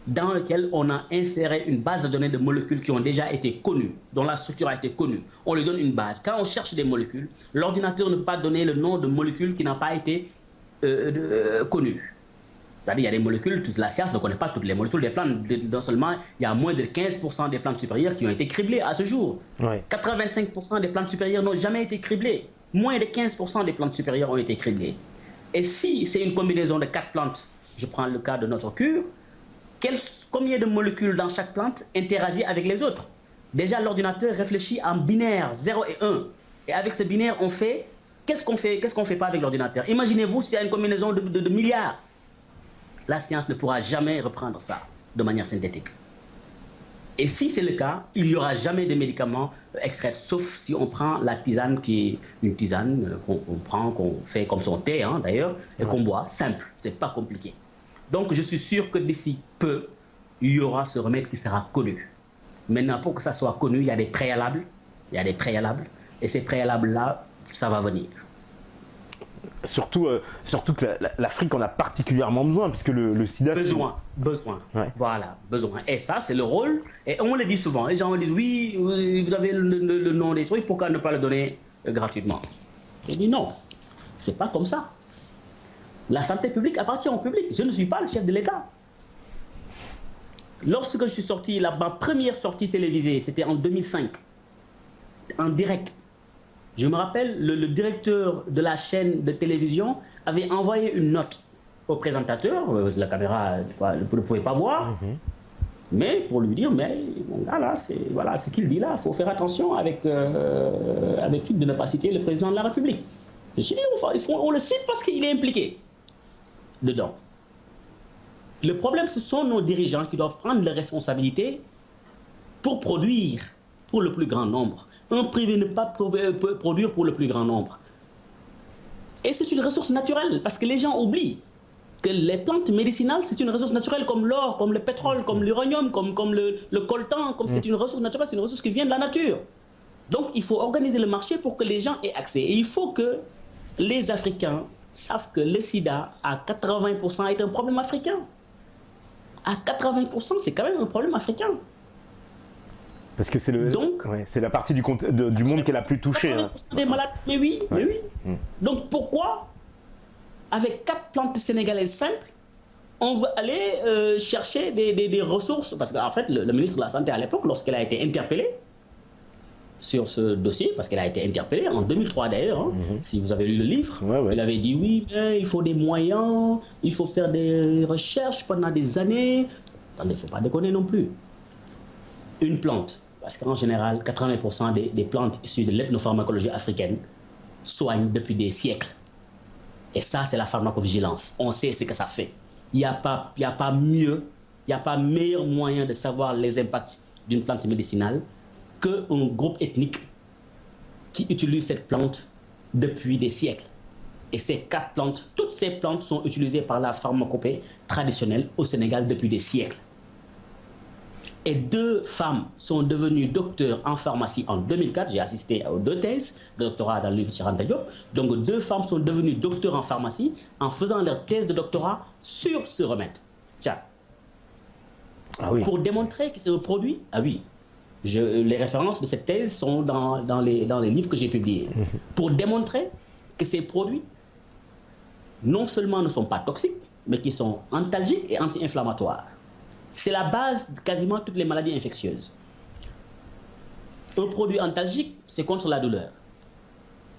S2: dans lequel on a inséré une base de données de molécules qui ont déjà été connues, dont la structure a été connue. On lui donne une base. Quand on cherche des molécules, l'ordinateur ne peut pas donner le nom de molécules qui n'ont pas été connues. C'est-à-dire, il y a des molécules, toute la science ne connaît pas toutes les molécules des plantes. Non seulement, il y a moins de 15% des plantes supérieures qui ont été criblées à ce jour. 85% des plantes supérieures n'ont jamais été criblées. Moins de 15% des plantes supérieures ont été criblées. Et si c'est une combinaison de 4 plantes, je prends le cas de notre cure, combien de molécules dans chaque plante interagissent avec les autres? Déjà, l'ordinateur réfléchit en binaire, 0 et 1. Et avec ce binaire, on fait... Qu'est-ce qu'on fait pas avec l'ordinateur? Imaginez-vous s'il y a une combinaison de milliards. La science ne pourra jamais reprendre ça de manière synthétique. Et si c'est le cas, il n'y aura jamais de médicaments extraits, sauf si on prend la tisane qui est une tisane qu'on prend, qu'on fait comme son thé d'ailleurs, et qu'on boit, simple, c'est pas compliqué. Donc je suis sûr que d'ici peu, il y aura ce remède qui sera connu. Maintenant, pour que ça soit connu, il y a des préalables. Et ces préalables-là, ça va venir.
S1: Surtout que l'Afrique en a particulièrement besoin, puisque le sida...
S2: Besoin. Ouais. Voilà, besoin. Et ça, c'est le rôle. Et on le dit souvent. Les gens me disent, oui, vous avez le nom des trucs, pourquoi ne pas le donner gratuitement? Je dis non, c'est pas comme ça. La santé publique appartient au public. Je ne suis pas le chef de l'État. Lorsque je suis sorti, ma première sortie télévisée, c'était en 2005, en direct. Je me rappelle, le directeur de la chaîne de télévision avait envoyé une note au présentateur. La caméra, vous ne pouvez pas voir. Mais pour lui dire, mais mon gars là, voilà ce qu'il dit là, il faut faire attention avec lui de ne pas citer le président de la République. Je dis, on le cite parce qu'il est impliqué dedans. Le problème, ce sont nos dirigeants qui doivent prendre les responsabilités pour produire pour le plus grand nombre. Un privé ne peut pas produire pour le plus grand nombre. Et c'est une ressource naturelle, parce que les gens oublient que les plantes médicinales, c'est une ressource naturelle comme l'or, comme le pétrole, comme l'uranium, comme le coltan, c'est une ressource naturelle, c'est une ressource qui vient de la nature. Donc il faut organiser le marché pour que les gens aient accès. Et il faut que les Africains savent que le sida, à 80%, est un problème africain. À 80%, c'est quand même un problème africain.
S1: Parce que c'est la partie du monde qui est la plus touchée.
S2: 80% des malades, mais oui. Donc pourquoi, avec 4 plantes sénégalaises simples, on veut aller chercher des ressources? Parce qu'en fait, le ministre de la Santé à l'époque, lorsqu'elle a été interpellée sur ce dossier, parce qu'elle a été interpellée en 2003 d'ailleurs, si vous avez lu le livre, elle avait dit oui, mais il faut des moyens, il faut faire des recherches pendant des années. Attendez, il ne faut pas déconner non plus. Une plante, parce qu'en général, 80% des plantes issues de l'ethnopharmacologie africaine soignent depuis des siècles. Et ça, c'est la pharmacovigilance. On sait ce que ça fait. Il n'y a pas meilleur moyen de savoir les impacts d'une plante médicinale qu'un groupe ethnique qui utilise cette plante depuis des siècles. Et ces 4 plantes, toutes ces plantes sont utilisées par la pharmacopée traditionnelle au Sénégal depuis des siècles. Et 2 femmes sont devenues docteurs en pharmacie en 2004. J'ai assisté aux 2 thèses de doctorat dans l'université Cheikh Anta Diop. Donc 2 femmes sont devenues docteurs en pharmacie en faisant leur thèse de doctorat sur ce remède. Tiens.
S1: Ah oui.
S2: Pour démontrer que c'est un produit, ah oui, Les références de cette thèse sont dans les livres que j'ai publiés. Pour démontrer que ces produits, non seulement ne sont pas toxiques, mais qui sont antalgiques et anti-inflammatoires. C'est la base de quasiment toutes les maladies infectieuses. Un produit antalgique, c'est contre la douleur.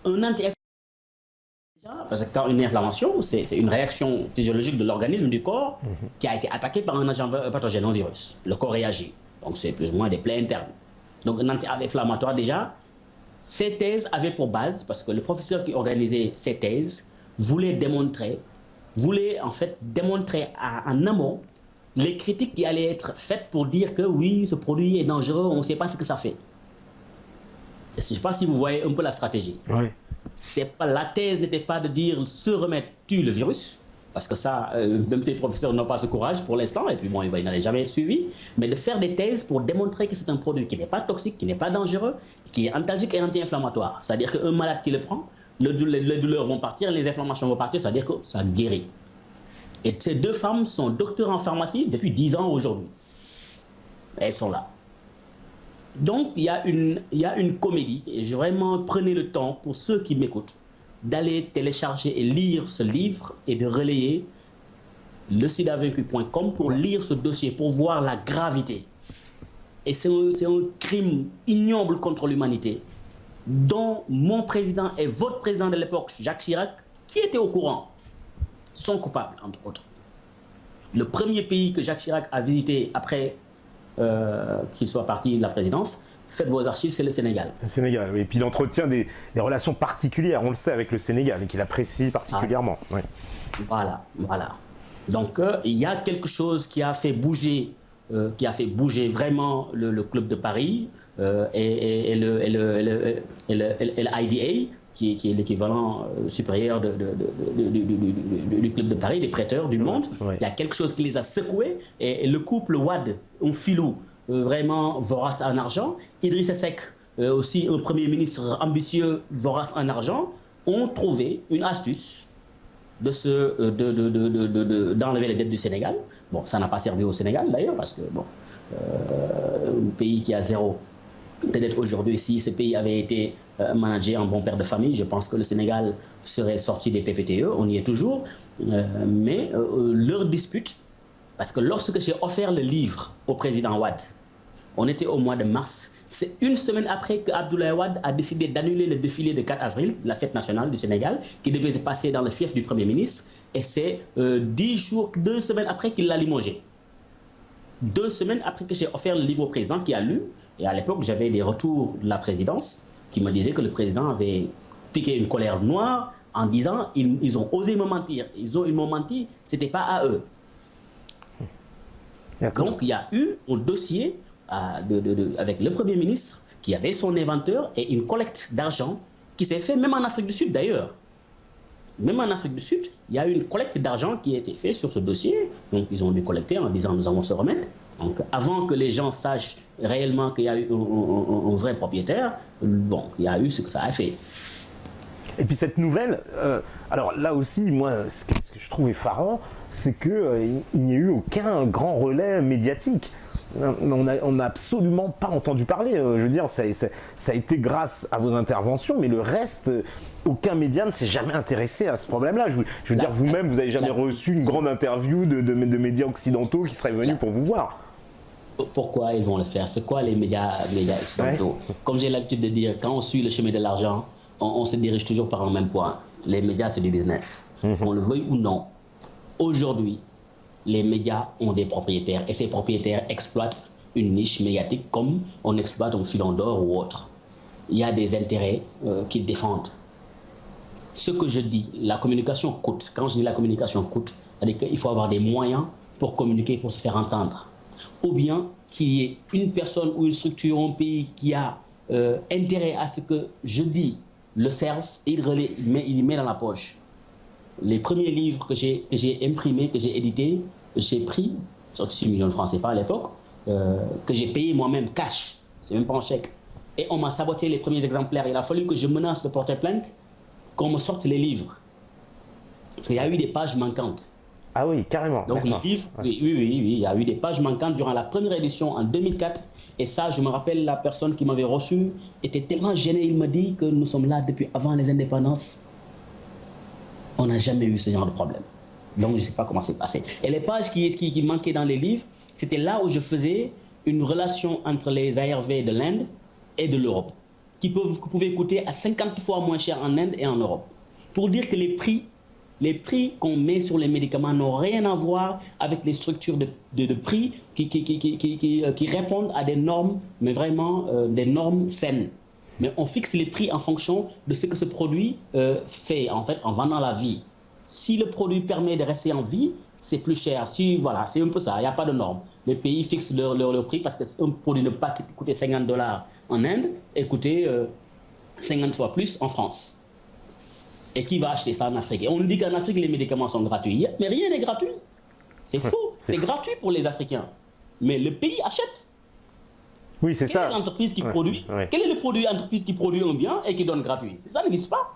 S2: Un anti-inflammatoire, parce que quand une inflammation, c'est une réaction physiologique de l'organisme, du corps, qui a été attaqué par un agent pathogène, un virus. Le corps réagit. Donc c'est plus ou moins des plaies internes. Donc un anti-inflammatoire déjà, ces thèses avaient pour base, parce que le professeur qui organisait ces thèses voulait en fait démontrer en amont les critiques qui allaient être faites pour dire que oui, ce produit est dangereux, on ne sait pas ce que ça fait. Je ne sais pas si vous voyez un peu la stratégie.
S1: Oui.
S2: La thèse n'était pas de dire ce remède tue le virus, parce que ça, même ces professeurs n'ont pas ce courage pour l'instant, et puis bon, ils n'avaient jamais suivi, mais de faire des thèses pour démontrer que c'est un produit qui n'est pas toxique, qui n'est pas dangereux, qui est antalgique et anti-inflammatoire. C'est-à-dire qu'un malade qui le prend, les douleurs vont partir, les inflammations vont partir, c'est-à-dire que ça guérit. Et ces deux femmes sont docteurs en pharmacie depuis 10 ans aujourd'hui. Elles sont là. Donc, il y a une comédie, et je vraiment prenez le temps, pour ceux qui m'écoutent, d'aller télécharger et lire ce livre et de relayer le sidavaincu.com pour lire ce dossier, pour voir la gravité. Et c'est un crime ignoble contre l'humanité, dont mon président et votre président de l'époque, Jacques Chirac, qui était au courant, sont coupables, entre autres. Le premier pays que Jacques Chirac a visité après qu'il soit parti de la présidence, faites vos archives, c'est le Sénégal.
S1: Le Sénégal, oui. Et puis il entretient des relations particulières, on le sait, avec le Sénégal, et qu'il apprécie particulièrement. Ah. Oui.
S2: Voilà. Donc il y a quelque chose qui a fait bouger vraiment le Club de Paris et le IDA, qui est l'équivalent supérieur du Club de Paris, des prêteurs du monde.
S1: Ouais.
S2: Il y a quelque chose qui les a secoués, et le couple Wade, un filou vraiment vorace en argent, Idrissa Seck, aussi un premier ministre ambitieux, vorace en argent, ont trouvé une astuce d'enlever les dettes du Sénégal. Bon, ça n'a pas servi au Sénégal d'ailleurs, parce que bon, un pays qui a zéro de dette aujourd'hui, si ce pays avait été managé en bon père de famille, je pense que le Sénégal serait sorti des PPTE, on y est toujours, mais leur dispute, parce que lorsque j'ai offert le livre au président Wade, on était au mois de mars, c'est une semaine après que Abdoulaye Wade a décidé d'annuler le défilé de 4 avril, la fête nationale du Sénégal, qui devait se passer dans le fief du Premier ministre, et c'est 2 semaines après qu'il l'a limogé. 2 semaines après que j'ai offert le livre au président qui a lu, et à l'époque j'avais des retours de la présidence qui me disaient que le président avait piqué une colère noire en disant ils ont osé me mentir, ils m'ont menti, c'était pas à eux. Donc il y a eu un dossier avec le Premier ministre qui avait son inventeur et une collecte d'argent qui s'est fait même en Afrique du Sud d'ailleurs. Même en Afrique du Sud, il y a eu une collecte d'argent qui a été faite sur ce dossier. Donc ils ont dû collecter en disant nous allons se remettre. Donc avant que les gens sachent réellement qu'il y a eu un vrai propriétaire, bon, il y a eu ce que ça a fait.
S1: Et puis cette nouvelle, alors là aussi, moi, ce que je trouve effarant, c'est qu'il n'y a eu aucun grand relais médiatique. On n'a absolument pas entendu parler. Je veux dire, ça a été grâce à vos interventions, mais le reste, aucun média ne s'est jamais intéressé à ce problème-là. Je veux dire, vous-même, vous n'avez jamais reçu une grande interview de médias occidentaux qui seraient venus pour vous voir.
S2: Pourquoi ils vont le faire? C'est quoi les médias occidentaux? Ouais. Comme j'ai l'habitude de dire, quand on suit le chemin de l'argent, on se dirige toujours par un même point. Les médias, c'est du business. Qu'on le veuille ou non. Aujourd'hui, les médias ont des propriétaires et ces propriétaires exploitent une niche médiatique comme on exploite un filon d'or ou autre. Il y a des intérêts qu'ils défendent. Ce que je dis, la communication coûte. Quand je dis la communication coûte, c'est-à-dire qu'il faut avoir des moyens pour communiquer, pour se faire entendre. Ou bien qu'il y ait une personne ou une structure ou un pays qui a intérêt à ce que je dis le serve et il met dans la poche. Les premiers livres que j'ai imprimés, que j'ai édités, j'ai pris, sur 6 millions de francs CFA à l'époque, que j'ai payé moi-même cash, c'est même pas en chèque. Et on m'a saboté les premiers exemplaires. Il a fallu que je menace de porter plainte, qu'on me sorte les livres. Parce qu'il y a eu des pages manquantes.
S1: Ah oui, carrément.
S2: Donc les livres, oui, il y a eu des pages manquantes durant la première édition en 2004 Et ça, je me rappelle, la personne qui m'avait reçu était tellement gênée. Il me dit que nous sommes là depuis avant les indépendances. On n'a jamais eu ce genre de problème. Donc, je ne sais pas comment c'est passé. Et les pages qui manquaient dans les livres, c'était là où je faisais une relation entre les ARV de l'Inde et de l'Europe, qui pouvaient coûter à 50 fois moins cher en Inde et en Europe. Pour dire que les prix qu'on met sur les médicaments n'ont rien à voir avec les structures de prix qui répondent à des normes, mais vraiment des normes saines. Mais on fixe les prix en fonction de ce que ce produit fait, en fait, en vendant la vie. Si le produit permet de rester en vie, c'est plus cher. Si, voilà, c'est un peu ça, il n'y a pas de normes. Les pays fixent leur prix parce qu'un produit ne peut pas coûter $50 en Inde et coûter 50 fois plus en France. Et qui va acheter ça en Afrique? Et on nous dit qu'en Afrique, les médicaments sont gratuits. Mais rien n'est gratuit. C'est faux. C'est gratuit pour les Africains. Mais le pays achète.
S1: Oui, c'est ça.
S2: Quelle est l'entreprise qui produit? Quel est le produit entreprise qui produit un bien et qui donne gratuit? Ça n'existe pas.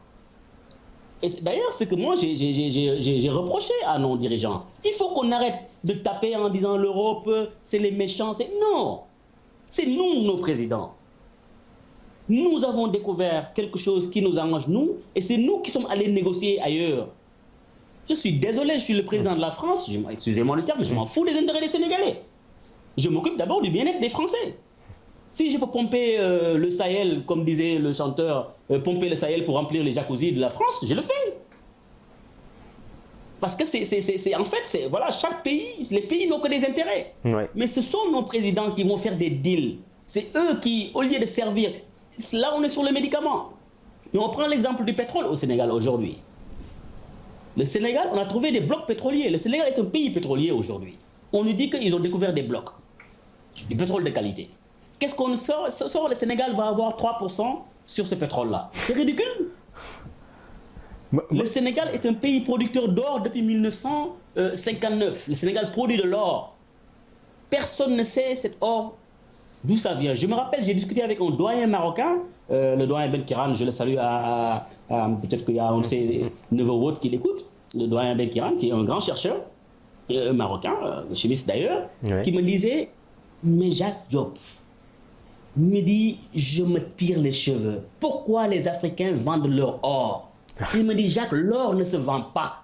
S2: Et d'ailleurs, c'est que moi, j'ai reproché à nos dirigeants. Il faut qu'on arrête de taper en disant l'Europe, c'est les méchants. Non, c'est nous, nos présidents. Nous avons découvert quelque chose qui nous arrange, nous, et c'est nous qui sommes allés négocier ailleurs. Je suis désolé, je suis le président de la France, excusez-moi le terme, mais je m'en fous des intérêts des Sénégalais. Je m'occupe d'abord du bien-être des Français. Si je peux pomper le Sahel, comme disait le chanteur, pomper le Sahel pour remplir les jacuzzis de la France, je le fais. Parce que en fait, voilà, chaque pays, les pays n'ont que des intérêts. Ouais. Mais ce sont nos présidents qui vont faire des deals. C'est eux qui, au lieu de servir, là on est sur les médicaments. Mais on prend l'exemple du pétrole au Sénégal aujourd'hui. Le Sénégal, on a trouvé des blocs pétroliers. Le Sénégal est un pays pétrolier aujourd'hui. On nous dit qu'ils ont découvert des blocs, du pétrole de qualité. Qu'est-ce qu'on sort? Le Sénégal va avoir 3% sur ce pétrole-là. C'est ridicule. Le Sénégal est un pays producteur d'or depuis 1959. Le Sénégal produit de l'or. Personne ne sait cet or, d'où ça vient. Je me rappelle, j'ai discuté avec un doyen marocain, le doyen Ben Kiran, je le salue peut-être qu'il y a un de ses neveux autres qui l'écoute, le doyen Ben Kiran, qui est un grand chercheur, marocain, chimiste d'ailleurs, qui me disait, mais Jacques Diop, me dit, je me tire les cheveux. Pourquoi les Africains vendent leur or? Il me dit, Jacques, l'or ne se vend pas.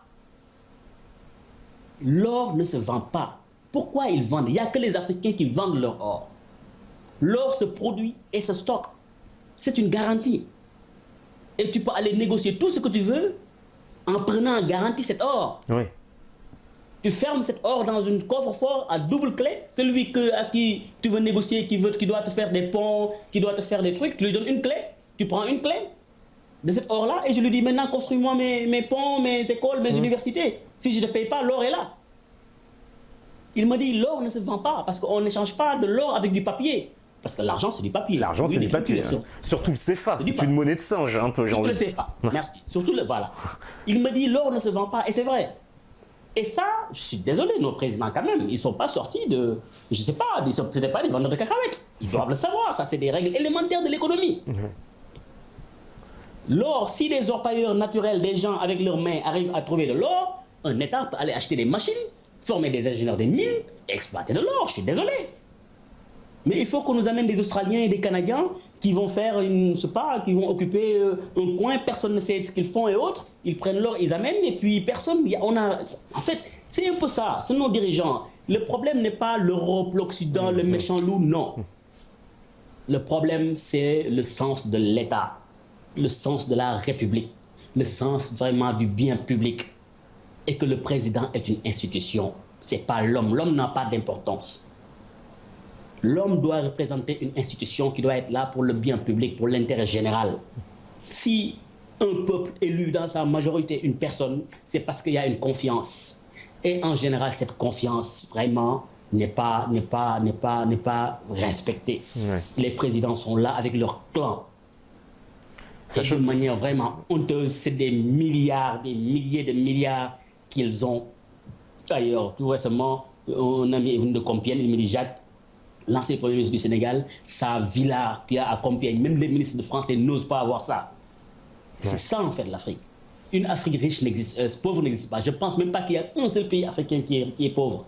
S2: L'or ne se vend pas. Pourquoi ils vendent? Il n'y a que les Africains qui vendent leur or. L'or se produit et se stocke. C'est une garantie. Et tu peux aller négocier tout ce que tu veux en prenant en garantie cet or. Oui. Tu fermes cet or dans une coffre-fort à double clé. Celui à qui tu veux négocier, qui doit te faire des ponts, qui doit te faire des trucs, tu lui donnes une clé. Tu prends une clé de cet or-là et je lui dis maintenant construis-moi mes ponts, mes écoles, mes universités. Si je ne te paye pas, l'or est là. Il me dit l'or ne se vend pas parce qu'on n'échange pas de l'or avec du papier. Parce que l'argent, c'est du papier.
S1: L'argent, c'est du papier. Surtout le CFA, c'est une monnaie de singe, un peu.
S2: Surtout le CFA, merci. Surtout voilà. Il me dit l'or ne se vend pas et c'est vrai. Et ça, je suis désolé, nos présidents quand même, ils ne sont pas sortis de, je ne sais pas, ce n'étaient pas des vendeurs de cacahuètes. Ils doivent le savoir, ça c'est des règles élémentaires de l'économie. L'or, si les orpailleurs naturels, des gens avec leurs mains arrivent à trouver de l'or, un État peut aller acheter des machines, former des ingénieurs des mines et exploiter de l'or, je suis désolé. Mais il faut qu'on nous amène des Australiens et des Canadiens qui vont faire, je sais pas, qui vont occuper un coin, personne ne sait ce qu'ils font et autres. Ils prennent l'or, ils amènent et puis personne. En fait, c'est un peu ça, c'est nos dirigeants. Le problème n'est pas l'Europe, l'Occident, le méchant loup, non. Le problème, c'est le sens de l'État, le sens de la République, le sens vraiment du bien public. Et que le président est une institution, c'est pas l'homme. L'homme n'a pas d'importance. L'homme doit représenter une institution qui doit être là pour le bien public, pour l'intérêt général. Si un peuple élu dans sa majorité une personne, c'est parce qu'il y a une confiance. Et en général, cette confiance, vraiment, n'est pas respectée. Ouais. Les présidents sont là avec leur clan. Et d'une manière vraiment honteuse, c'est des milliards, des milliers de milliards qu'ils ont. D'ailleurs, tout récemment, un ami est venu de Compiègne, il me dit, Jacques, l'ancien Premier ministre du Sénégal, sa villa qu'il y a à Compiègne, même les ministres de France n'osent pas avoir ça. C'est ça en fait l'Afrique. Une Afrique riche n'existe, pauvre n'existe pas. Je ne pense même pas qu'il y a un seul pays africain qui est pauvre.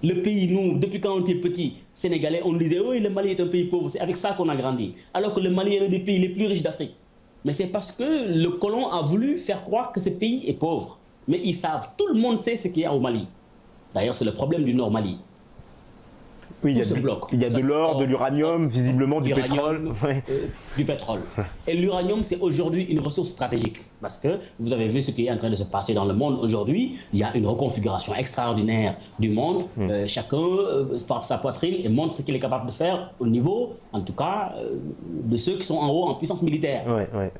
S2: Le pays, nous, depuis quand on était petit, Sénégalais, on disait, oui, le Mali est un pays pauvre. C'est avec ça qu'on a grandi. Alors que le Mali est l'un des pays les plus riches d'Afrique. Mais c'est parce que le colon a voulu faire croire que ce pays est pauvre. Mais ils savent, tout le monde sait ce qu'il y a au Mali. D'ailleurs, c'est le problème du Nord Mali.
S1: Oui, il y a de l'or, de l'uranium, visiblement du pétrole.
S2: Du pétrole. Et l'uranium, c'est aujourd'hui une ressource stratégique. Parce que vous avez vu ce qui est en train de se passer dans le monde aujourd'hui. Il y a une reconfiguration extraordinaire du monde. Chacun frappe sa poitrine et montre ce qu'il est capable de faire au niveau, en tout cas, de ceux qui sont en haut en puissance militaire.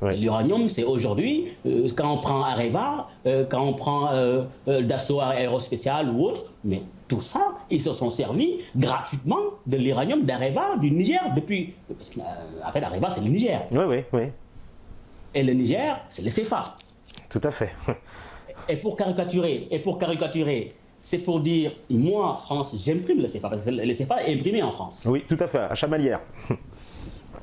S2: L'uranium, c'est aujourd'hui, quand on prend Areva, quand on prend Dassault Aérospécial ou autre, mais tout ça, ils se sont servis gratuitement de l'uranium d'Areva du Niger depuis. Parce qu'en fait, Areva, c'est le Niger.
S1: Oui.
S2: Et le Niger, c'est le CFA.
S1: Tout à fait.
S2: Et pour caricaturer, c'est pour dire, moi, France, j'imprime le CFA, parce que le CFA est imprimé en France.
S1: Oui, tout à fait, à Chamalières.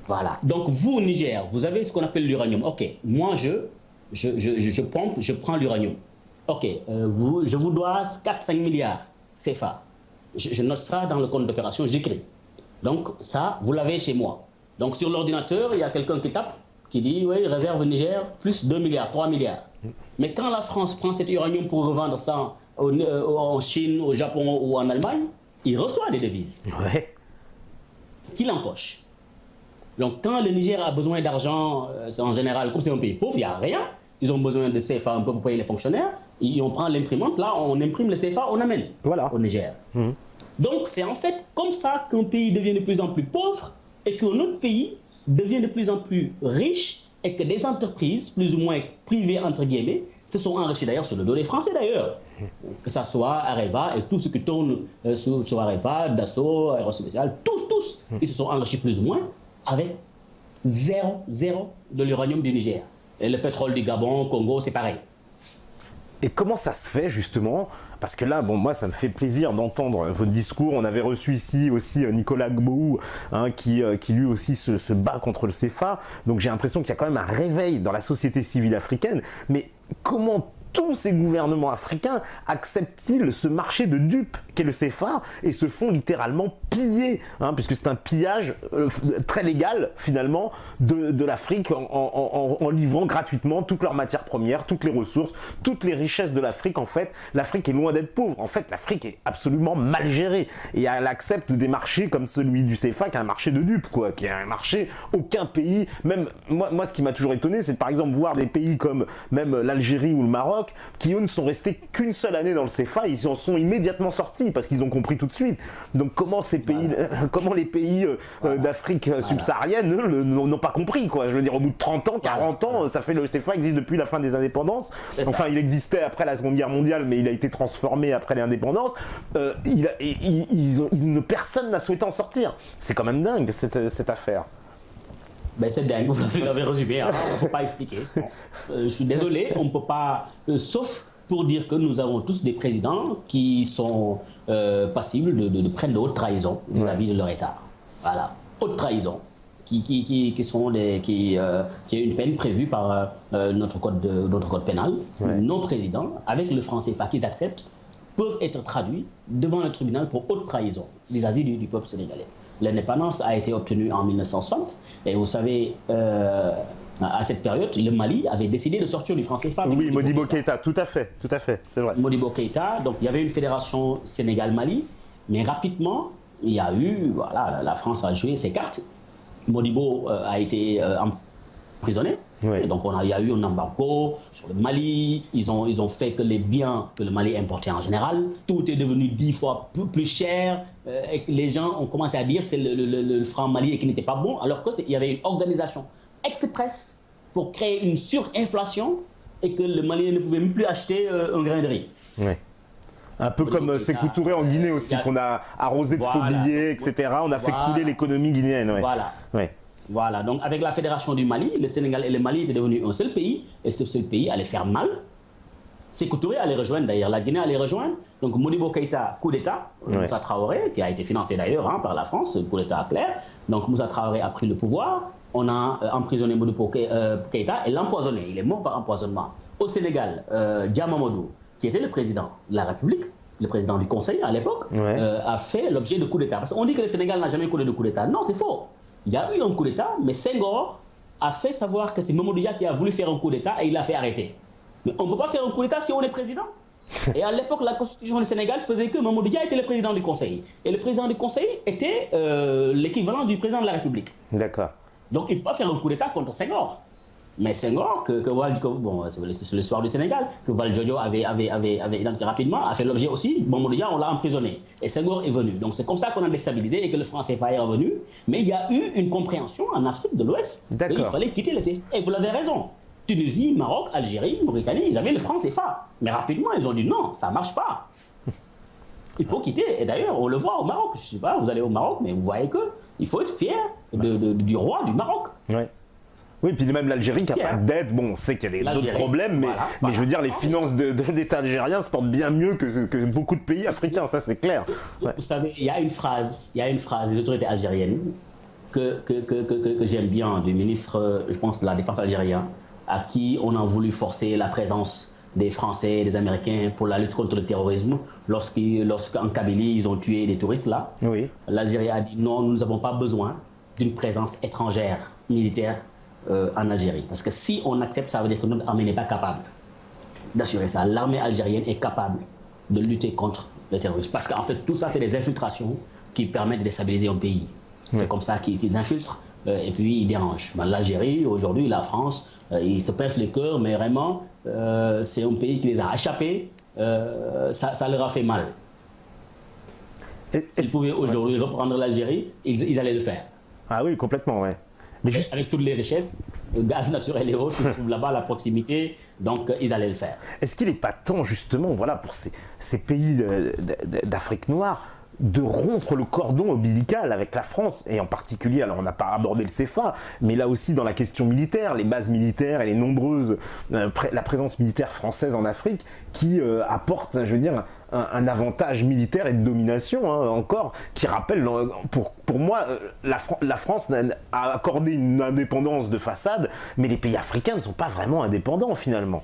S2: Voilà. Donc, vous, Niger, vous avez ce qu'on appelle l'uranium. OK, moi, je pompe, je prends l'uranium. OK, je vous dois 4-5 milliards CFA. Je note ça dans le compte d'opération, j'écris. Donc, ça, vous l'avez chez moi. Donc, sur l'ordinateur, il y a quelqu'un qui tape, qui dit, oui, réserve Niger, plus 2 milliards, 3 milliards. Mais quand la France prend cet uranium pour revendre ça en Chine, au Japon ou en Allemagne, il reçoit des devises. Qu'il empoche. Donc, quand le Niger a besoin d'argent, en général, comme c'est un pays pauvre, il n'y a rien. Ils ont besoin de CFA un peu pour payer les fonctionnaires. Et on prend l'imprimante, là, on imprime le CFA, on amène au Niger. Donc, c'est en fait comme ça qu'un pays devient de plus en plus pauvre et qu'un autre pays devient de plus en plus riche et que des entreprises, plus ou moins privées, entre guillemets, se sont enrichies d'ailleurs sur le dos des Français d'ailleurs. Que ce soit Areva et tout ce qui tourne sur Areva, Dassault, Aérospécial, tous, ils se sont enrichis plus ou moins avec zéro de l'uranium du Niger. Et le pétrole du Gabon, Congo, c'est pareil.
S1: Et comment ça se fait justement? Parce que là, bon, moi, ça me fait plaisir d'entendre votre discours. On avait reçu ici aussi Nicolas Gbou, qui lui aussi se bat contre le CFA. Donc j'ai l'impression qu'il y a quand même un réveil dans la société civile africaine. Mais comment tous ces gouvernements africains acceptent-ils ce marché de dupes qu'est le CFA et se font littéralement piller, puisque c'est un pillage très légal finalement de l'Afrique en livrant gratuitement toutes leurs matières premières, toutes les ressources, toutes les richesses de l'Afrique. En fait, l'Afrique est loin d'être pauvre. En fait, l'Afrique est absolument mal gérée et elle accepte des marchés comme celui du CFA qui est un marché de dupes, quoi, qui est un marché aucun pays. Même moi, ce qui m'a toujours étonné, c'est par exemple voir des pays comme même l'Algérie ou le Maroc qui eux ne sont restés qu'une seule année dans le CFA, ils en sont immédiatement sortis parce qu'ils ont compris tout de suite. Donc comment ces pays, comment les pays d'Afrique subsaharienne eux, n'ont pas compris, quoi. Je veux dire, au bout de 30 ans, 40 ans, ça fait le CFA existe depuis la fin des indépendances. Enfin, il existait après la Seconde Guerre mondiale, mais il a été transformé après l'indépendance. Personne n'a souhaité en sortir. C'est quand même dingue cette affaire.
S2: Ben c'est dingue, vous l'avez résumé, on ne peut pas expliquer. Bon. Je suis désolé, on ne peut pas, sauf pour dire que nous avons tous des présidents qui sont passibles de prendre de haute trahison vis-à-vis de leur État. Voilà, haute trahison, qui est une peine prévue par notre code pénal. Nos présidents, avec le franc CFA qu'ils acceptent, peuvent être traduits devant le tribunal pour haute trahison vis-à-vis du peuple sénégalais. L'indépendance a été obtenue en 1960 et vous savez, à cette période, le Mali avait décidé de sortir du franc CFA.
S1: Oui, Modibo Keïta, tout à fait, c'est vrai.
S2: Modibo Keïta, donc il y avait une fédération Sénégal-Mali, mais rapidement, il y a eu, voilà, la France a joué ses cartes. Modibo a été emprisonné. Et donc il y a eu un embargo sur le Mali, ils ont fait que les biens que le Mali importait en général, tout est devenu 10 fois plus cher, et que les gens ont commencé à dire que c'est le franc malien qui n'était pas bon, alors qu'il y avait une organisation express pour créer une surinflation et que le Malien ne pouvait même plus acheter un grain de riz.
S1: Un peu comme Sékou Touré en Guinée aussi, qu'on a arrosé de faux billets, etc. On a fait couler l'économie guinéenne.
S2: Voilà, donc avec la fédération du Mali, le Sénégal et le Mali étaient devenus un seul pays, et ce seul pays allait faire mal. Sékou Touré allait rejoindre d'ailleurs, la Guinée allait rejoindre. Donc Modibo Keïta, coup d'État, Moussa Traoré, qui a été financé d'ailleurs par la France, coup d'État clair. Donc Moussa Traoré a pris le pouvoir, on a emprisonné Modibo Keïta et l'empoisonné, il est mort par empoisonnement. Au Sénégal, Dia Mamadou, qui était le président de la République, le président du Conseil à l'époque,
S1: Ouais.
S2: a fait l'objet de coup d'État. Parce qu'on dit que le Sénégal n'a jamais connu de coup d'État. Non, c'est faux. Il y a eu un coup d'État, mais Senghor a fait savoir que c'est Mamadou Dia qui a voulu faire un coup d'État et il l'a fait arrêter. Mais on ne peut pas faire un coup d'État si on est président. Et à l'époque, la constitution du Sénégal faisait que Mamadou Dia était le président du Conseil. Et le président du Conseil était l'équivalent du président de la République.
S1: D'accord.
S2: Donc il ne peut pas faire un coup d'État contre Senghor. Mais Senghor, bon, c'est l'histoire du Sénégal, que Valdiodio avait identifié rapidement, a fait l'objet aussi. Mamadou Dia, on l'a emprisonné. Et Senghor est venu. Donc c'est comme ça qu'on a déstabilisé et que le franc CFA est revenu. Mais il y a eu une compréhension en Afrique de l'Ouest qu'il fallait quitter le CFA. Et vous l'avez raison. Tunisie, Maroc, Algérie, Mauritanie, ils avaient le franc CFA. Mais rapidement, ils ont dit non, ça ne marche pas. Il faut quitter. Et d'ailleurs, on le voit au Maroc. Je ne sais pas, vous allez au Maroc, mais vous voyez qu'il faut être fier du roi du Maroc.
S1: Ouais. Oui, puis même l'Algérie qui n'a pas de dette, bon, on sait qu'il y a d'autres problèmes, mais je veux dire, les finances de l'État algérien se portent bien mieux que beaucoup de pays africains, ça c'est clair. Ouais.
S2: Vous savez, il y a une phrase des autorités algériennes que j'aime bien, du ministre, je pense, de la Défense algérien, à qui on a voulu forcer la présence des Français et des Américains pour la lutte contre le terrorisme, lorsqu'en Kabylie, ils ont tué des touristes là.
S1: Oui.
S2: L'Algérie a dit non, nous n'avons pas besoin d'une présence étrangère, militaire, en Algérie. Parce que si on accepte, ça veut dire que notre armée n'est pas capable d'assurer ça. L'armée algérienne est capable de lutter contre le terrorisme. Parce qu'en fait, tout ça, c'est des infiltrations qui permettent de déstabiliser un pays. Oui. C'est comme ça qu'ils infiltrent et puis ils dérangent. L'Algérie, aujourd'hui, la France, ils se pincent le cœur, mais vraiment, c'est un pays qui les a échappés. Ça leur a fait mal. S'ils pouvaient aujourd'hui reprendre l'Algérie, ils allaient le faire.
S1: Ah oui, complètement, ouais.
S2: Mais juste avec toutes les richesses, le gaz naturel et autres, qui se trouvent là-bas à la proximité, donc ils allaient le faire.
S1: Est-ce qu'il n'est pas temps, justement, voilà, pour ces pays d'Afrique noire, de rompre le cordon ombilical avec la France, et en particulier, alors on n'a pas abordé le CFA, mais là aussi dans la question militaire, les bases militaires et les nombreuses, la présence militaire française en Afrique, qui apporte, je veux dire, un avantage militaire et de domination, encore, qui rappelle, pour moi, la France a accordé une indépendance de façade, mais les pays africains ne sont pas vraiment indépendants finalement.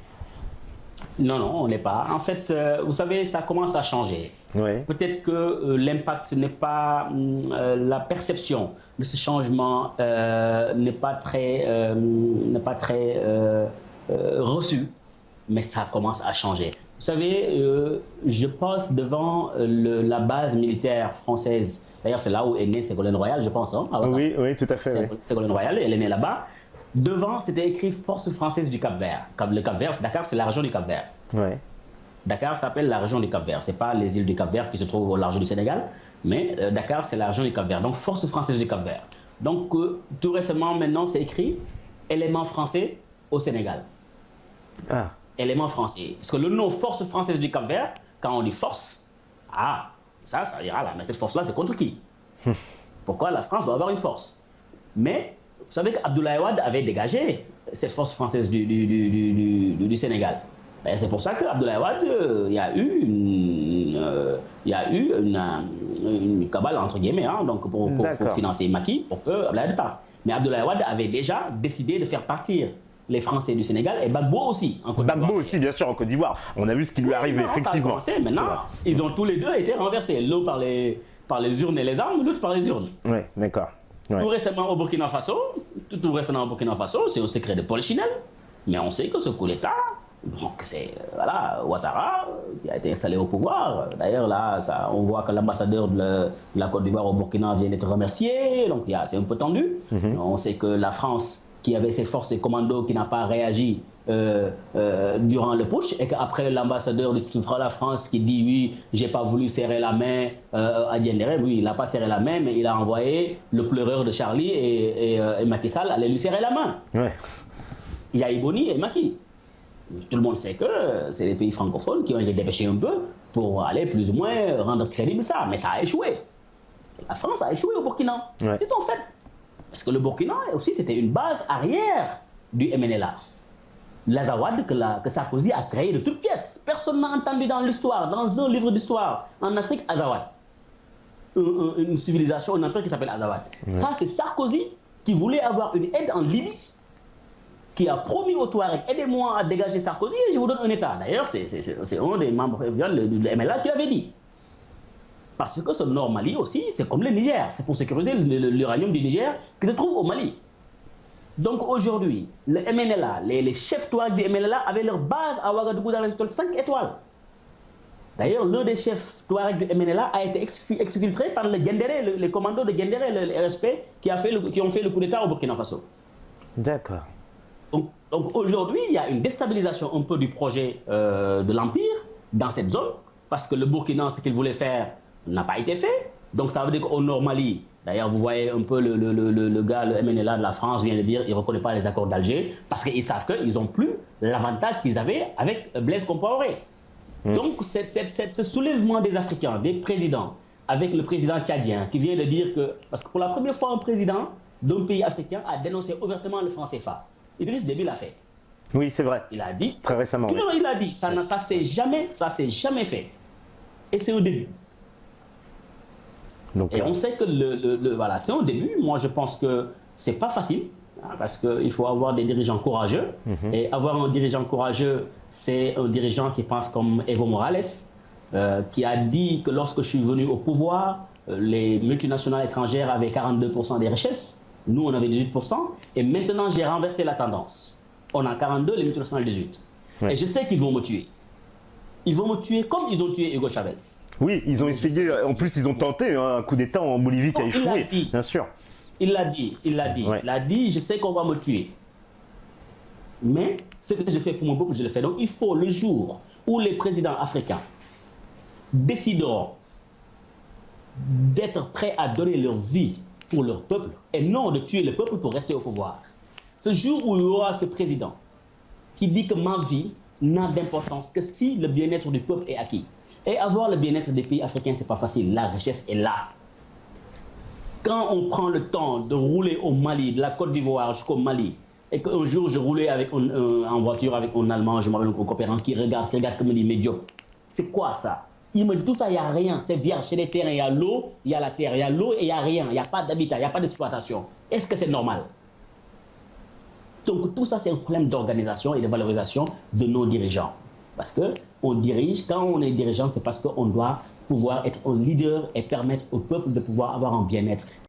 S2: Non, on n'est pas. En fait, vous savez, ça commence à changer. Ouais. Peut-être que l'impact n'est pas, la perception de ce changement n'est pas très reçue, mais ça commence à changer. Vous savez, je passe devant la base militaire française. D'ailleurs, c'est là où est né Ségolène Royal, je pense. Hein,
S1: oui, tout à fait.
S2: Ségolène Royal, elle est née là-bas. Devant, c'était écrit Force française du Cap-Vert. Le Cap-Vert, Dakar, c'est la région du Cap-Vert. Ouais. Dakar s'appelle la région du Cap-Vert. Ce n'est pas les îles du Cap-Vert qui se trouvent au large du Sénégal, mais Dakar, c'est la région du Cap-Vert. Donc, Force française du Cap-Vert. Donc, tout récemment, maintenant, c'est écrit élément français au Sénégal. Ah. Élément français. Parce que le nom Force française du Cap-Vert, quand on dit force, ça veut dire, mais cette force-là, c'est contre qui? Pourquoi la France doit avoir une force? Mais vous savez qu'Abdoulaye Wade avait dégagé cette force française du Sénégal. C'est pour ça qu'Abdoulaye Wade, il y a eu une cabale, entre guillemets, donc pour financer Macky, pour que Abdoulaye Wade parte. Mais Abdoulaye Wade avait déjà décidé de faire partir les Français du Sénégal et Gbagbo aussi en Côte d'Ivoire. Gbagbo aussi,
S1: bien sûr, en Côte d'Ivoire. On a vu ce qui lui arrive, effectivement.
S2: Ça a commencé, maintenant, ils ont tous les deux été renversés. L'un par les urnes et les armes, l'autre par les urnes.
S1: Oui, d'accord. Ouais.
S2: Tout récemment au Burkina Faso, c'est au secret de Polichinelle, mais on sait que ce coup d'État, c'est Ouattara qui a été installé au pouvoir. D'ailleurs, là, on voit que l'ambassadeur de la Côte d'Ivoire au Burkina vient d'être remercié, donc c'est un peu tendu. On sait que la France, qui avait ses forces et commandos, qui n'a pas réagi durant le putsch, et qu'après l'ambassadeur de la France qui dit oui, j'ai pas voulu serrer la main à Diendéré, oui, il n'a pas serré la main, mais il a envoyé le pleureur de Charlie et Macky Sall aller lui serrer la main. Ouais. Il y a Iboni et Macky. Tout le monde sait que c'est les pays francophones qui ont été dépêchés un peu pour aller plus ou moins rendre crédible ça, mais ça a échoué. La France a échoué au Burkina. Ouais. C'est en fait. Parce que le Burkina aussi, c'était une base arrière du MNLA. L'Azawad que Sarkozy a créé de toutes pièces. Personne n'a entendu dans l'histoire, dans un livre d'histoire, en Afrique, Azawad. Une civilisation, un empire qui s'appelle Azawad. Ouais. Ça, c'est Sarkozy qui voulait avoir une aide en Libye, qui a promis aux Touaregs, aidez-moi à dégager Sarkozy et je vous donne un État. D'ailleurs, c'est un des membres de MLA qui l'avait dit. Parce que ce Nord Mali aussi, c'est comme le Niger. C'est pour sécuriser l'uranium du Niger qui se trouve au Mali. Donc aujourd'hui, le MNLA, les chefs Touaregs du MNLA avaient leur base à Ouagadougou dans les étoiles 5 étoiles. D'ailleurs, l'un des chefs Touaregs du MNLA a été exfiltré par le Gendéré, les commandos de Gendéré, le RSP, qui ont fait le coup d'État au Burkina Faso.
S1: D'accord.
S2: Donc aujourd'hui, il y a une déstabilisation un peu du projet de l'Empire dans cette zone, parce que le Burkina, ce qu'il voulait faire, n'a pas été fait. Donc ça veut dire qu'au Nord Mali, d'ailleurs vous voyez un peu le gars, le MNLA de la France vient de dire qu'il ne reconnaît pas les accords d'Alger, parce qu'ils savent qu'ils n'ont plus l'avantage qu'ils avaient avec Blaise Compaoré. Donc ce soulèvement des Africains, des présidents, avec le président tchadien qui vient de dire que, parce que pour la première fois un président d'un pays africain a dénoncé ouvertement le franc CFA. Idriss Déby l'a fait.
S1: Oui, c'est vrai.
S2: Il a dit.
S1: Très récemment.
S2: Non, il a dit. Ça s'est jamais fait. Et c'est au début. Donc, et on sait que voilà, c'est au début. Moi, je pense que c'est pas facile, hein, parce qu'il faut avoir des dirigeants courageux. Et avoir un dirigeant courageux, c'est un dirigeant qui pense comme Evo Morales, qui a dit que lorsque je suis venu au pouvoir, les multinationales étrangères avaient 42% des richesses. Nous, on avait 18%. Et maintenant, j'ai renversé la tendance. On a 42, les multinationales 18. Ouais. Et je sais qu'ils vont me tuer. Ils vont me tuer comme ils ont tué Hugo Chavez.
S1: Oui, ils ont essayé, en plus ils ont tenté un coup d'État en Bolivie qui a échoué, bien sûr.
S2: Il l'a dit. Ouais. Il a dit, je sais qu'on va me tuer. Mais ce que je fais pour mon peuple, je le fais. Donc il faut, le jour où les présidents africains décideront d'être prêts à donner leur vie pour leur peuple, et non de tuer le peuple pour rester au pouvoir. Ce jour où il y aura ce président qui dit que ma vie n'a d'importance que si le bien-être du peuple est acquis. Et avoir le bien-être des pays africains, ce n'est pas facile. La richesse est là. Quand on prend le temps de rouler au Mali, de la Côte d'Ivoire jusqu'au Mali, et qu'un jour je roulais en voiture avec un Allemand, je m'appelle un coopérant, qui regarde, qui me dit, mais Diop, c'est quoi ça? Il me dit, tout ça, il n'y a rien, c'est vierge, c'est des terrains, il y a l'eau, il y a la terre, il y a l'eau et il n'y a rien, il n'y a pas d'habitat, il n'y a pas d'exploitation. Est-ce que c'est normal? Donc tout ça, c'est un problème d'organisation et de valorisation de nos dirigeants. Parce qu'on dirige, quand on est dirigeant, c'est parce qu'on doit pouvoir être un leader et permettre au peuple de pouvoir avoir un bien-être.